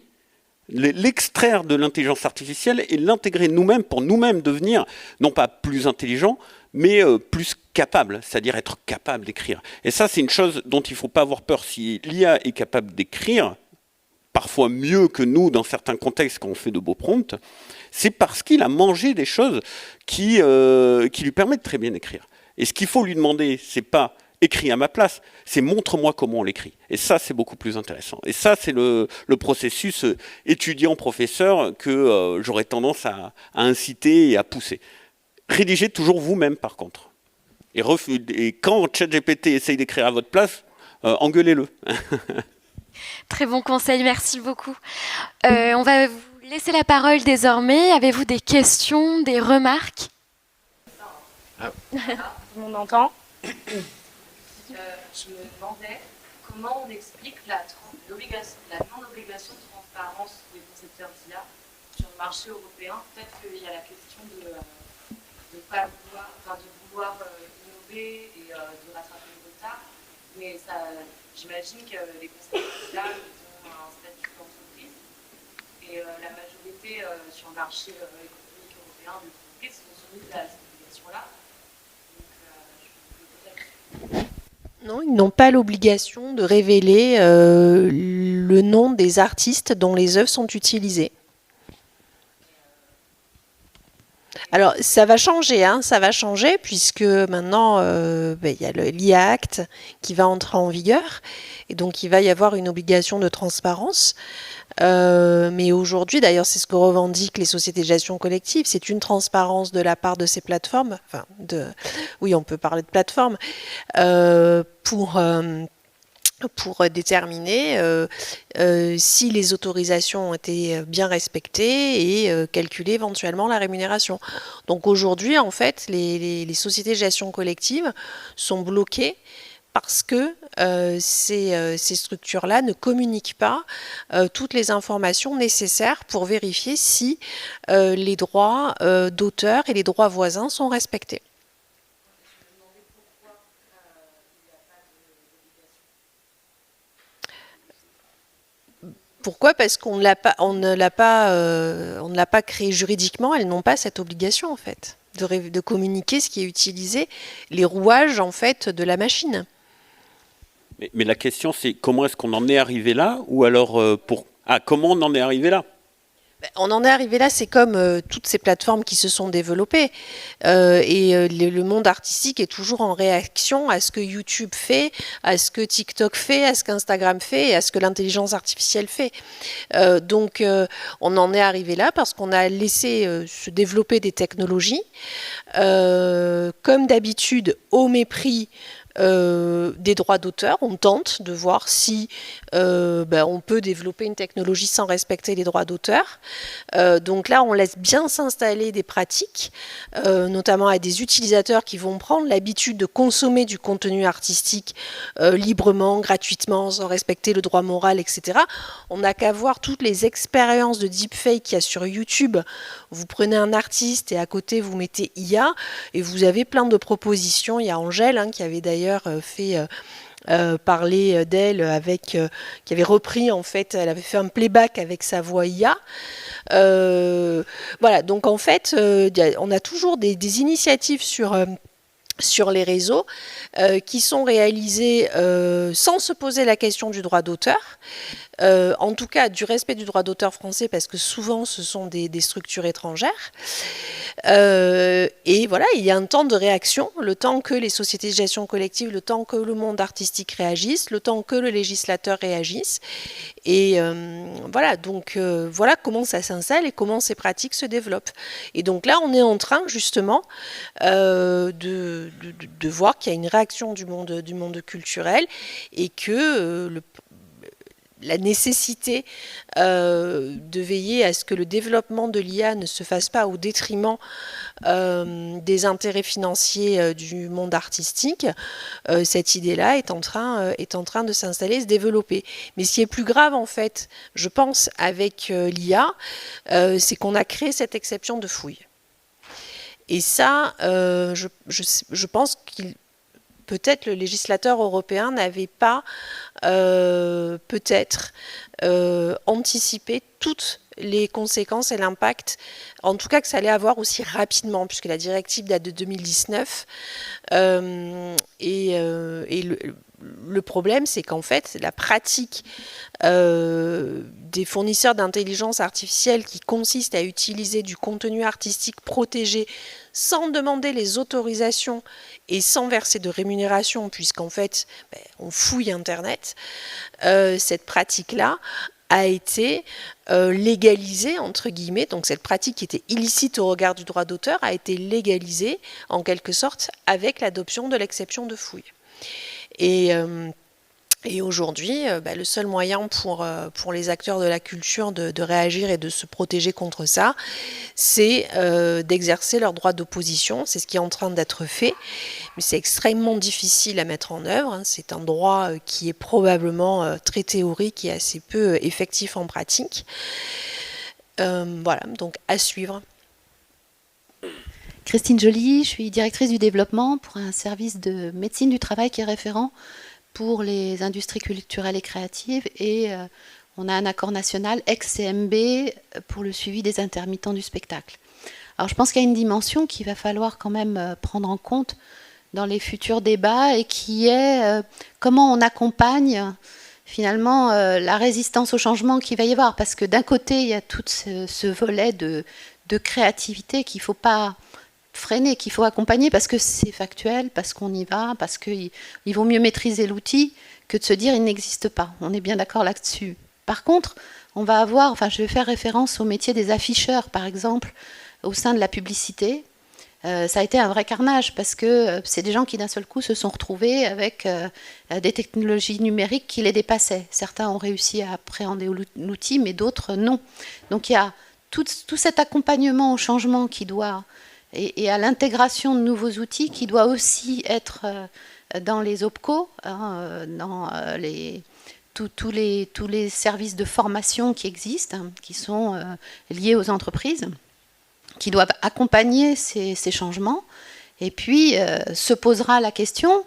l'extraire de l'intelligence artificielle et l'intégrer nous-mêmes pour nous-mêmes devenir, non pas plus intelligents, mais plus capables, c'est-à-dire être capable d'écrire. Et ça, c'est une chose dont il ne faut pas avoir peur. Si l'IA est capable d'écrire, parfois mieux que nous dans certains contextes quand on fait de beaux prompts, c'est parce qu'il a mangé des choses qui lui permettent très bien d'écrire. Et ce qu'il faut lui demander, c'est pas écris à ma place, c'est montre-moi comment on l'écrit. Et ça, c'est beaucoup plus intéressant. Et ça, c'est le processus étudiant-professeur que j'aurais tendance à inciter et à pousser. Rédigez toujours vous-même, par contre. Et quand ChatGPT essaye d'écrire à votre place, engueulez-le. Très bon conseil, merci beaucoup. On va vous laisser la parole désormais. Avez-vous des questions, des remarques? Tout le monde entend? Je me demandais comment on explique la non-obligation de transparence des concepteurs d'IA sur le marché européen. Peut-être qu'il y a la question de vouloir innover et de rattraper le retard, mais j'imagine que les concepteurs d'IA ont un statut d'entreprise et la majorité sur le marché économique européen d'entreprises sont soumises à cette obligation-là. Donc, je peux peut-être... Non, ils n'ont pas l'obligation de révéler le nom des artistes dont les œuvres sont utilisées. Alors, ça va changer, puisque maintenant, il y a l'IA Act qui va entrer en vigueur, et donc il va y avoir une obligation de transparence. Mais aujourd'hui, d'ailleurs, c'est ce que revendiquent les sociétés de gestion collective, c'est une transparence de la part de ces plateformes, oui, on peut parler de plateformes, pour déterminer si les autorisations ont été bien respectées et calculer éventuellement la rémunération. Donc aujourd'hui, en fait, les sociétés de gestion collective sont bloquées parce que ces structures-là ne communiquent pas toutes les informations nécessaires pour vérifier si les droits d'auteur et les droits voisins sont respectés. Pourquoi ? Parce qu'on ne l'a pas créé juridiquement, elles n'ont pas cette obligation en fait de communiquer ce qui est utilisé, les rouages en fait de la machine. Mais la question c'est comment est-ce qu'on en est arrivé là, ou alors comment on en est arrivé là ? On en est arrivé là, c'est comme toutes ces plateformes qui se sont développées le monde artistique est toujours en réaction à ce que YouTube fait, à ce que TikTok fait, à ce qu'Instagram fait et à ce que l'intelligence artificielle fait. Donc on en est arrivé là parce qu'on a laissé se développer des technologies comme d'habitude au mépris des droits d'auteur. On tente de voir si on peut développer une technologie sans respecter les droits d'auteur. Donc là, on laisse bien s'installer des pratiques, notamment à des utilisateurs qui vont prendre l'habitude de consommer du contenu artistique librement, gratuitement, sans respecter le droit moral, etc. On n'a qu'à voir toutes les expériences de deepfake qu'il y a sur YouTube. Vous prenez un artiste et à côté, vous mettez IA et vous avez plein de propositions. Il y a Angèle qui avait d'ailleurs fait parler d'elle qui avait repris en fait, elle avait fait un playback avec sa voix IA. Voilà, donc en fait, on a toujours des initiatives sur les réseaux qui sont réalisées sans se poser la question du droit d'auteur. En tout cas du respect du droit d'auteur français, parce que souvent ce sont des structures étrangères. Et voilà, il y a un temps de réaction, le temps que les sociétés de gestion collective, le temps que le monde artistique réagisse, le temps que le législateur réagisse. Et voilà, donc voilà comment ça s'installe et comment ces pratiques se développent. Et donc là, on est en train justement de voir qu'il y a une réaction du monde culturel et que la nécessité de veiller à ce que le développement de l'IA ne se fasse pas au détriment des intérêts financiers du monde artistique, cette idée-là est en train de s'installer, se développer. Mais ce qui est plus grave, en fait, je pense, avec l'IA, c'est qu'on a créé cette exception de fouille. Et ça, je pense qu'il peut-être le législateur européen n'avait pas peut-être anticipé toutes les conséquences et l'impact, en tout cas que ça allait avoir aussi rapidement, puisque la directive date de 2019. Le problème, c'est qu'en fait, la pratique des fournisseurs d'intelligence artificielle qui consiste à utiliser du contenu artistique protégé sans demander les autorisations et sans verser de rémunération, puisqu'en fait, on fouille Internet, cette pratique-là a été légalisée, entre guillemets, donc cette pratique qui était illicite au regard du droit d'auteur a été légalisée, en quelque sorte, avec l'adoption de l'exception de fouille. Et aujourd'hui, le seul moyen pour les acteurs de la culture de réagir et de se protéger contre ça, c'est d'exercer leur droit d'opposition. C'est ce qui est en train d'être fait, mais c'est extrêmement difficile à mettre en œuvre. C'est un droit qui est probablement très théorique et assez peu effectif en pratique. Voilà, donc à suivre. Christine Joly, je suis directrice du développement pour un service de médecine du travail qui est référent pour les industries culturelles et créatives, et on a un accord national ex-CMB pour le suivi des intermittents du spectacle. Alors je pense qu'il y a une dimension qu'il va falloir quand même prendre en compte dans les futurs débats et qui est comment on accompagne finalement la résistance au changement qu'il va y avoir. Parce que d'un côté, il y a tout ce volet de créativité qu'il ne faut pas freiner, qu'il faut accompagner parce que c'est factuel, parce qu'on y va, parce qu'il vaut mieux maîtriser l'outil que de se dire il n'existe pas. On est bien d'accord là-dessus. Par contre, on va avoir, je vais faire référence au métier des afficheurs, par exemple, au sein de la publicité. Ça a été un vrai carnage parce que c'est des gens qui d'un seul coup se sont retrouvés avec des technologies numériques qui les dépassaient. Certains ont réussi à appréhender l'outil, mais d'autres non. Donc il y a tout cet accompagnement au changement qui doit, et à l'intégration de nouveaux outils qui doit aussi être dans les OPCO, dans tous les services de formation qui existent, qui sont liés aux entreprises, qui doivent accompagner ces changements. Et puis se posera la question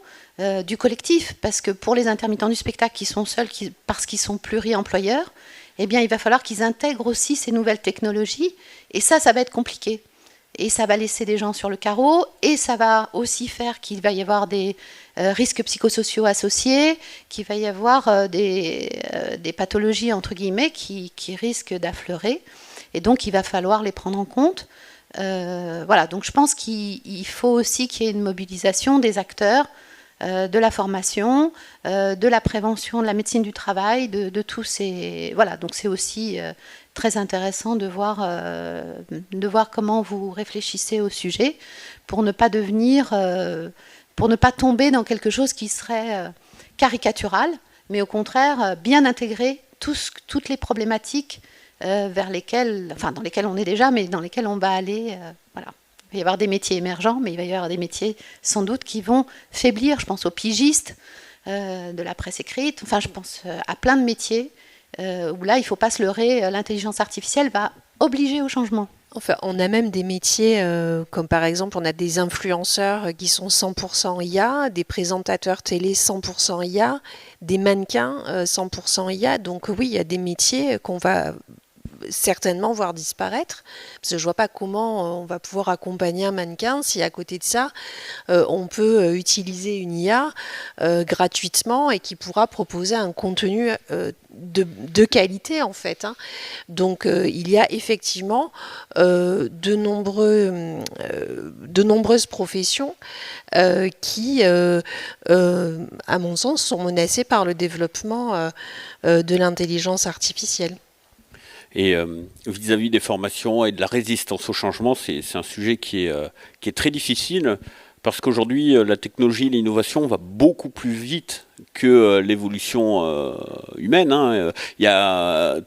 du collectif, parce que pour les intermittents du spectacle qui sont seuls, parce qu'ils sont pluri-employeurs, eh bien, il va falloir qu'ils intègrent aussi ces nouvelles technologies. Et ça va être compliqué. Et ça va laisser des gens sur le carreau. Et ça va aussi faire qu'il va y avoir des risques psychosociaux associés, qu'il va y avoir des pathologies, entre guillemets, qui risquent d'affleurer. Et donc, il va falloir les prendre en compte. Voilà, donc je pense qu'il faut aussi qu'il y ait une mobilisation des acteurs, de la formation, de la prévention, de la médecine du travail, de tous ces... Voilà, donc c'est aussi très intéressant de voir comment vous réfléchissez au sujet pour ne pas pour ne pas tomber dans quelque chose qui serait caricatural, mais au contraire bien intégrer toutes les problématiques dans lesquelles on est déjà, mais dans lesquelles on va aller. Voilà. Il va y avoir des métiers émergents, mais il va y avoir des métiers sans doute qui vont faiblir. Je pense aux pigistes de la presse écrite. Je pense à plein de métiers où là, il ne faut pas se leurrer. L'intelligence artificielle va obliger au changement. Enfin, on a même des métiers comme par exemple, on a des influenceurs qui sont 100% IA, des présentateurs télé 100% IA, des mannequins 100% IA. Donc oui, il y a des métiers qu'on va certainement voir disparaître, parce que je vois pas comment on va pouvoir accompagner un mannequin si à côté de ça on peut utiliser une IA gratuitement et qui pourra proposer un contenu de qualité en fait. Donc il y a effectivement de nombreuses professions qui, à mon sens, sont menacées par le développement de l'intelligence artificielle. Et vis-à-vis des formations et de la résistance au changement, c'est un sujet qui est très difficile parce qu'aujourd'hui, la technologie et l'innovation va beaucoup plus vite que l'évolution humaine. Il y a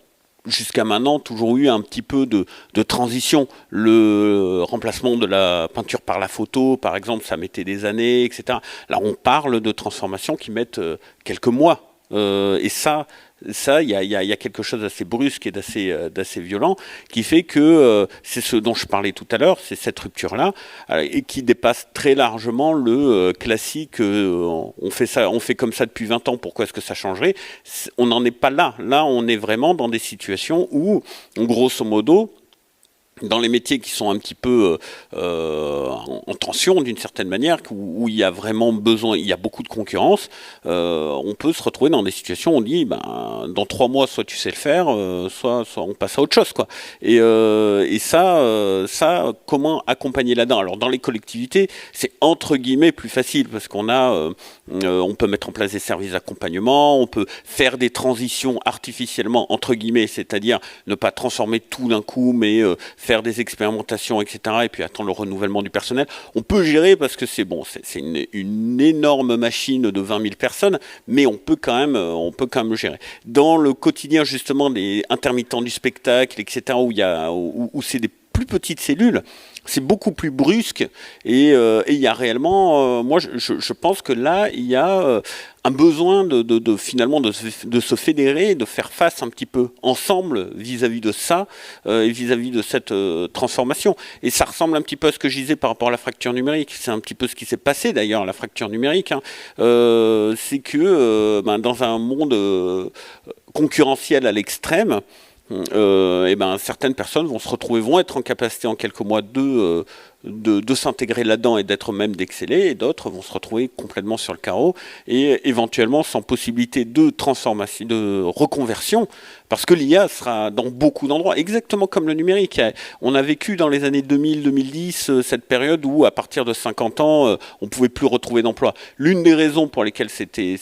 jusqu'à maintenant toujours eu un petit peu de transition. Le remplacement de la peinture par la photo, par exemple, ça mettait des années, etc. Là, on parle de transformations qui mettent quelques mois. Et ça, il y a quelque chose d'assez brusque et d'assez violent qui fait que c'est ce dont je parlais tout à l'heure, c'est cette rupture-là, et qui dépasse très largement le classique on fait comme ça depuis 20 ans, pourquoi est-ce que ça changerait? On n'en est pas là. Là, on est vraiment dans des situations où, grosso modo, dans les métiers qui sont un petit peu en tension d'une certaine manière, où il y a vraiment besoin, il y a beaucoup de concurrence, on peut se retrouver dans des situations où on dit, dans 3 mois, soit tu sais le faire, soit on passe à autre chose, quoi. Et ça, comment accompagner là-dedans? Alors dans les collectivités, c'est entre guillemets plus facile parce qu'on on peut mettre en place des services d'accompagnement, on peut faire des transitions artificiellement entre guillemets, c'est-à-dire ne pas transformer tout d'un coup, mais faire des expérimentations, etc., et puis attendre le renouvellement du personnel. On peut gérer parce que c'est une énorme machine de 20 000 personnes, mais on peut quand même le gérer. Dans le quotidien, justement, des intermittents du spectacle, etc., où c'est des plus petites cellules, c'est beaucoup plus brusque et il y a réellement, moi je pense que là il y a un besoin finalement de se fédérer, de faire face un petit peu ensemble vis-à-vis de ça et vis-à-vis de cette transformation. Et ça ressemble un petit peu à ce que je disais par rapport à la fracture numérique. C'est un petit peu ce qui s'est passé d'ailleurs à la fracture numérique. C'est que dans un monde concurrentiel à l'extrême, certaines personnes vont être en capacité en quelques mois de de s'intégrer là-dedans et d'être même d'exceller, et d'autres vont se retrouver complètement sur le carreau et éventuellement sans possibilité de transformation, de reconversion, parce que l'IA sera dans beaucoup d'endroits, exactement comme le numérique. On a vécu dans les années 2000-2010 cette période où à partir de 50 ans, on ne pouvait plus retrouver d'emploi. L'une des raisons pour lesquelles c'était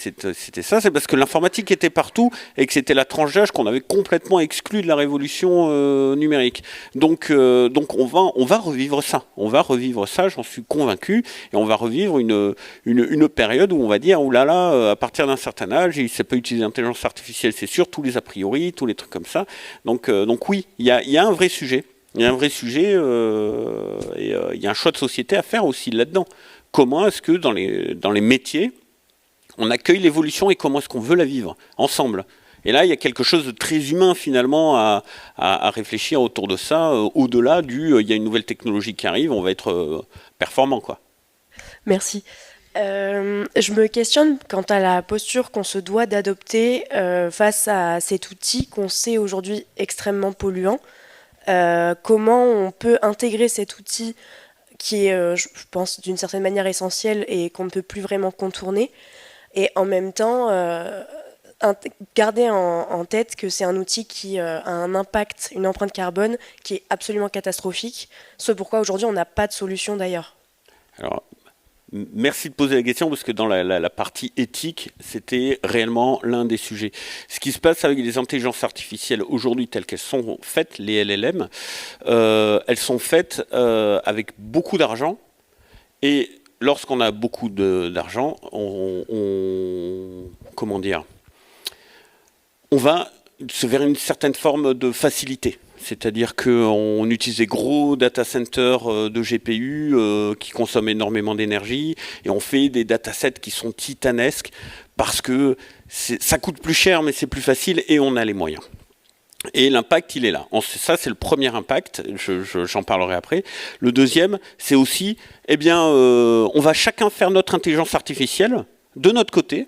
ça, c'est parce que l'informatique était partout et que c'était la tranche d'âge qu'on avait complètement exclue de la révolution numérique. Donc on va revivre ça. On va revivre ça, j'en suis convaincu, et on va revivre une période où on va dire, oulala, à partir d'un certain âge, il ne sait pas utiliser l'intelligence artificielle, c'est sûr, tous les a priori, tous les trucs comme ça. Donc oui, il y a un vrai sujet. Il y a un vrai sujet et il y a un choix de société à faire aussi là-dedans. Comment est-ce que dans les métiers, on accueille l'évolution et comment est-ce qu'on veut la vivre ensemble? Et là, il y a quelque chose de très humain finalement à réfléchir autour de ça, au-delà il y a une nouvelle technologie qui arrive, on va être performant, quoi. Merci. Je me questionne quant à la posture qu'on se doit d'adopter face à cet outil qu'on sait aujourd'hui extrêmement polluant. Comment on peut intégrer cet outil qui est, je pense, d'une certaine manière essentiel et qu'on ne peut plus vraiment contourner, et en même temps garder en tête que c'est un outil qui a un impact, une empreinte carbone qui est absolument catastrophique, ce pourquoi aujourd'hui on n'a pas de solution d'ailleurs. Alors, merci de poser la question, parce que dans la partie éthique, c'était réellement l'un des sujets. Ce qui se passe avec les intelligences artificielles aujourd'hui telles qu'elles sont faites, les LLM, elles sont faites avec beaucoup d'argent, et lorsqu'on a beaucoup d'argent, comment dire, on va se vers une certaine forme de facilité. C'est-à-dire qu'on utilise des gros data centers de GPU qui consomment énormément d'énergie, et on fait des datasets qui sont titanesques parce que ça coûte plus cher, mais c'est plus facile et on a les moyens. Et l'impact, il est là. Ça, c'est le premier impact, j'en parlerai après. Le deuxième, c'est aussi, on va chacun faire notre intelligence artificielle de notre côté,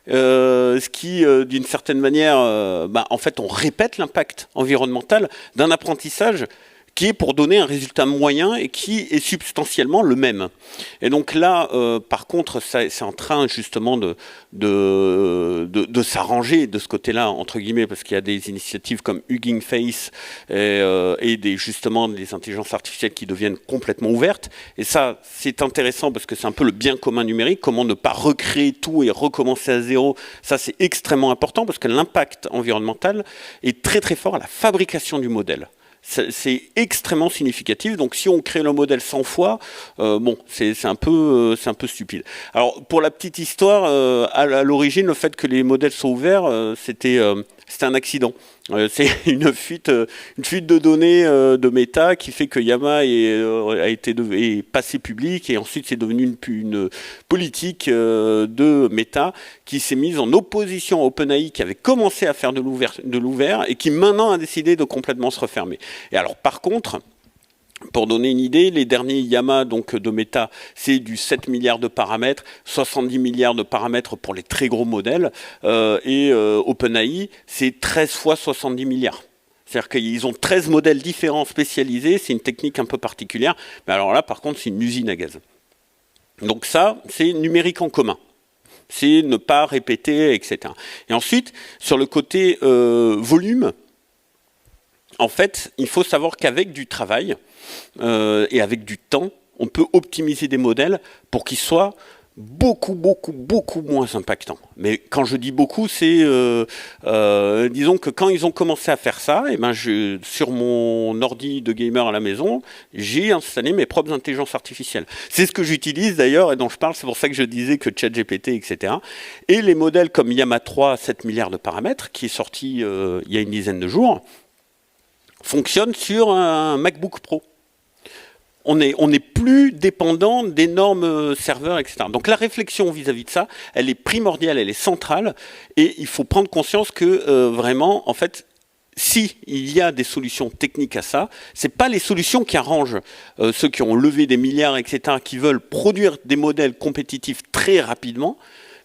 ce qui, d'une certaine manière, en fait, on répète l'impact environnemental d'un apprentissage qui est pour donner un résultat moyen et qui est substantiellement le même. Et donc là, par contre, c'est en train justement de s'arranger de ce côté-là, entre guillemets, parce qu'il y a des initiatives comme Hugging Face et justement des intelligences artificielles qui deviennent complètement ouvertes. Et ça, c'est intéressant parce que c'est un peu le bien commun numérique, comment ne pas recréer tout et recommencer à zéro. Ça, c'est extrêmement important parce que l'impact environnemental est très très fort à la fabrication du modèle. C'est extrêmement significatif. Donc si on crée le modèle 100 fois, c'est un peu stupide. Alors pour la petite histoire, à l'origine, le fait que les modèles soient ouverts, c'était un accident. C'est une fuite de données de Meta qui fait que Llama est passé public, et ensuite c'est devenu une politique de Meta qui s'est mise en opposition à OpenAI, qui avait commencé à faire de l'ouvert et qui maintenant a décidé de complètement se refermer. Et alors par contre, pour donner une idée, les derniers Llama donc, de Meta, c'est du 7 milliards de paramètres, 70 milliards de paramètres pour les très gros modèles, et OpenAI, c'est 13 fois 70 milliards. C'est-à-dire qu'ils ont 13 modèles différents spécialisés, c'est une technique un peu particulière, mais alors là, par contre, c'est une usine à gaz. Donc ça, c'est numérique en commun. C'est ne pas répéter, etc. Et ensuite, sur le côté volume, en fait, il faut savoir qu'avec du travail et avec du temps, on peut optimiser des modèles pour qu'ils soient beaucoup moins impactants. Mais quand je dis beaucoup, c'est disons que quand ils ont commencé à faire ça, sur mon ordi de gamer à la maison, j'ai installé mes propres intelligences artificielles. C'est ce que j'utilise d'ailleurs et dont je parle, c'est pour ça que je disais que ChatGPT, etc. Et les modèles comme Llama 3, 7 milliards de paramètres, qui est sorti il y a une dizaine de jours, fonctionne sur un MacBook Pro. On n'est plus dépendant d'énormes serveurs, etc. Donc la réflexion vis-à-vis de ça, elle est primordiale, elle est centrale, et il faut prendre conscience que vraiment, en fait, si il y a des solutions techniques à ça, c'est pas les solutions qui arrangent ceux qui ont levé des milliards, etc., qui veulent produire des modèles compétitifs très rapidement,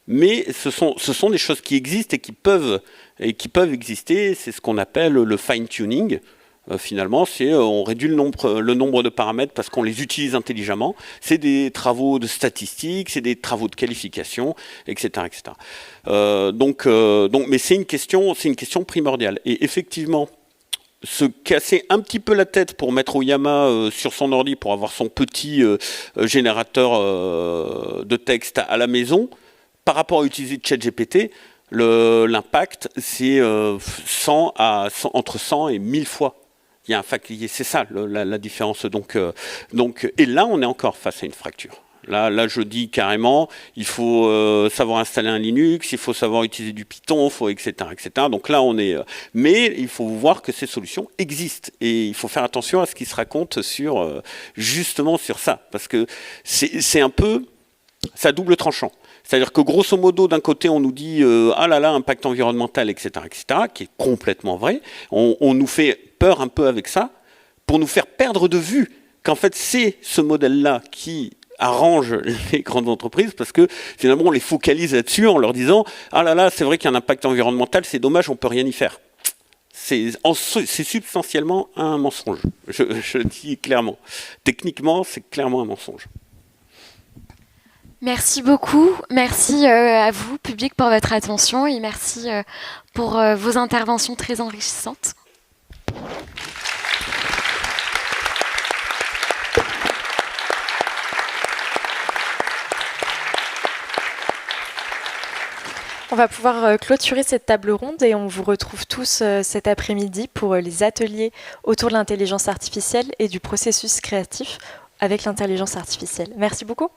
mais ce sont des choses qui existent et qui peuvent exister. C'est ce qu'on appelle le fine-tuning. Finalement, c'est on réduit le nombre de paramètres parce qu'on les utilise intelligemment. C'est des travaux de statistiques, c'est des travaux de qualification, etc., etc. Mais c'est une question primordiale. Et effectivement, se casser un petit peu la tête pour mettre Oyama sur son ordi pour avoir son petit générateur de texte à la maison, par rapport à utiliser ChatGPT, l'impact, c'est entre 100 et 1000 fois. C'est ça la différence. Et là, on est encore face à une fracture. Là, je dis carrément, il faut savoir installer un Linux, il faut savoir utiliser du Python, etc., etc. Donc là, mais il faut voir que ces solutions existent et il faut faire attention à ce qui se raconte justement sur ça, parce que c'est un peu, ça double tranchant. C'est-à-dire que grosso modo, d'un côté, on nous dit ah là là, impact environnemental, etc., qui est complètement vrai. On nous fait peur un peu avec ça pour nous faire perdre de vue qu'en fait, c'est ce modèle-là qui arrange les grandes entreprises parce que finalement, on les focalise là-dessus en leur disant ah là là, c'est vrai qu'il y a un impact environnemental, c'est dommage, on peut rien y faire. C'est substantiellement un mensonge. Je dis clairement. Techniquement, c'est clairement un mensonge. Merci beaucoup, merci à vous, public, pour votre attention et merci pour vos interventions très enrichissantes. On va pouvoir clôturer cette table ronde et on vous retrouve tous cet après-midi pour les ateliers autour de l'intelligence artificielle et du processus créatif avec l'intelligence artificielle. Merci beaucoup.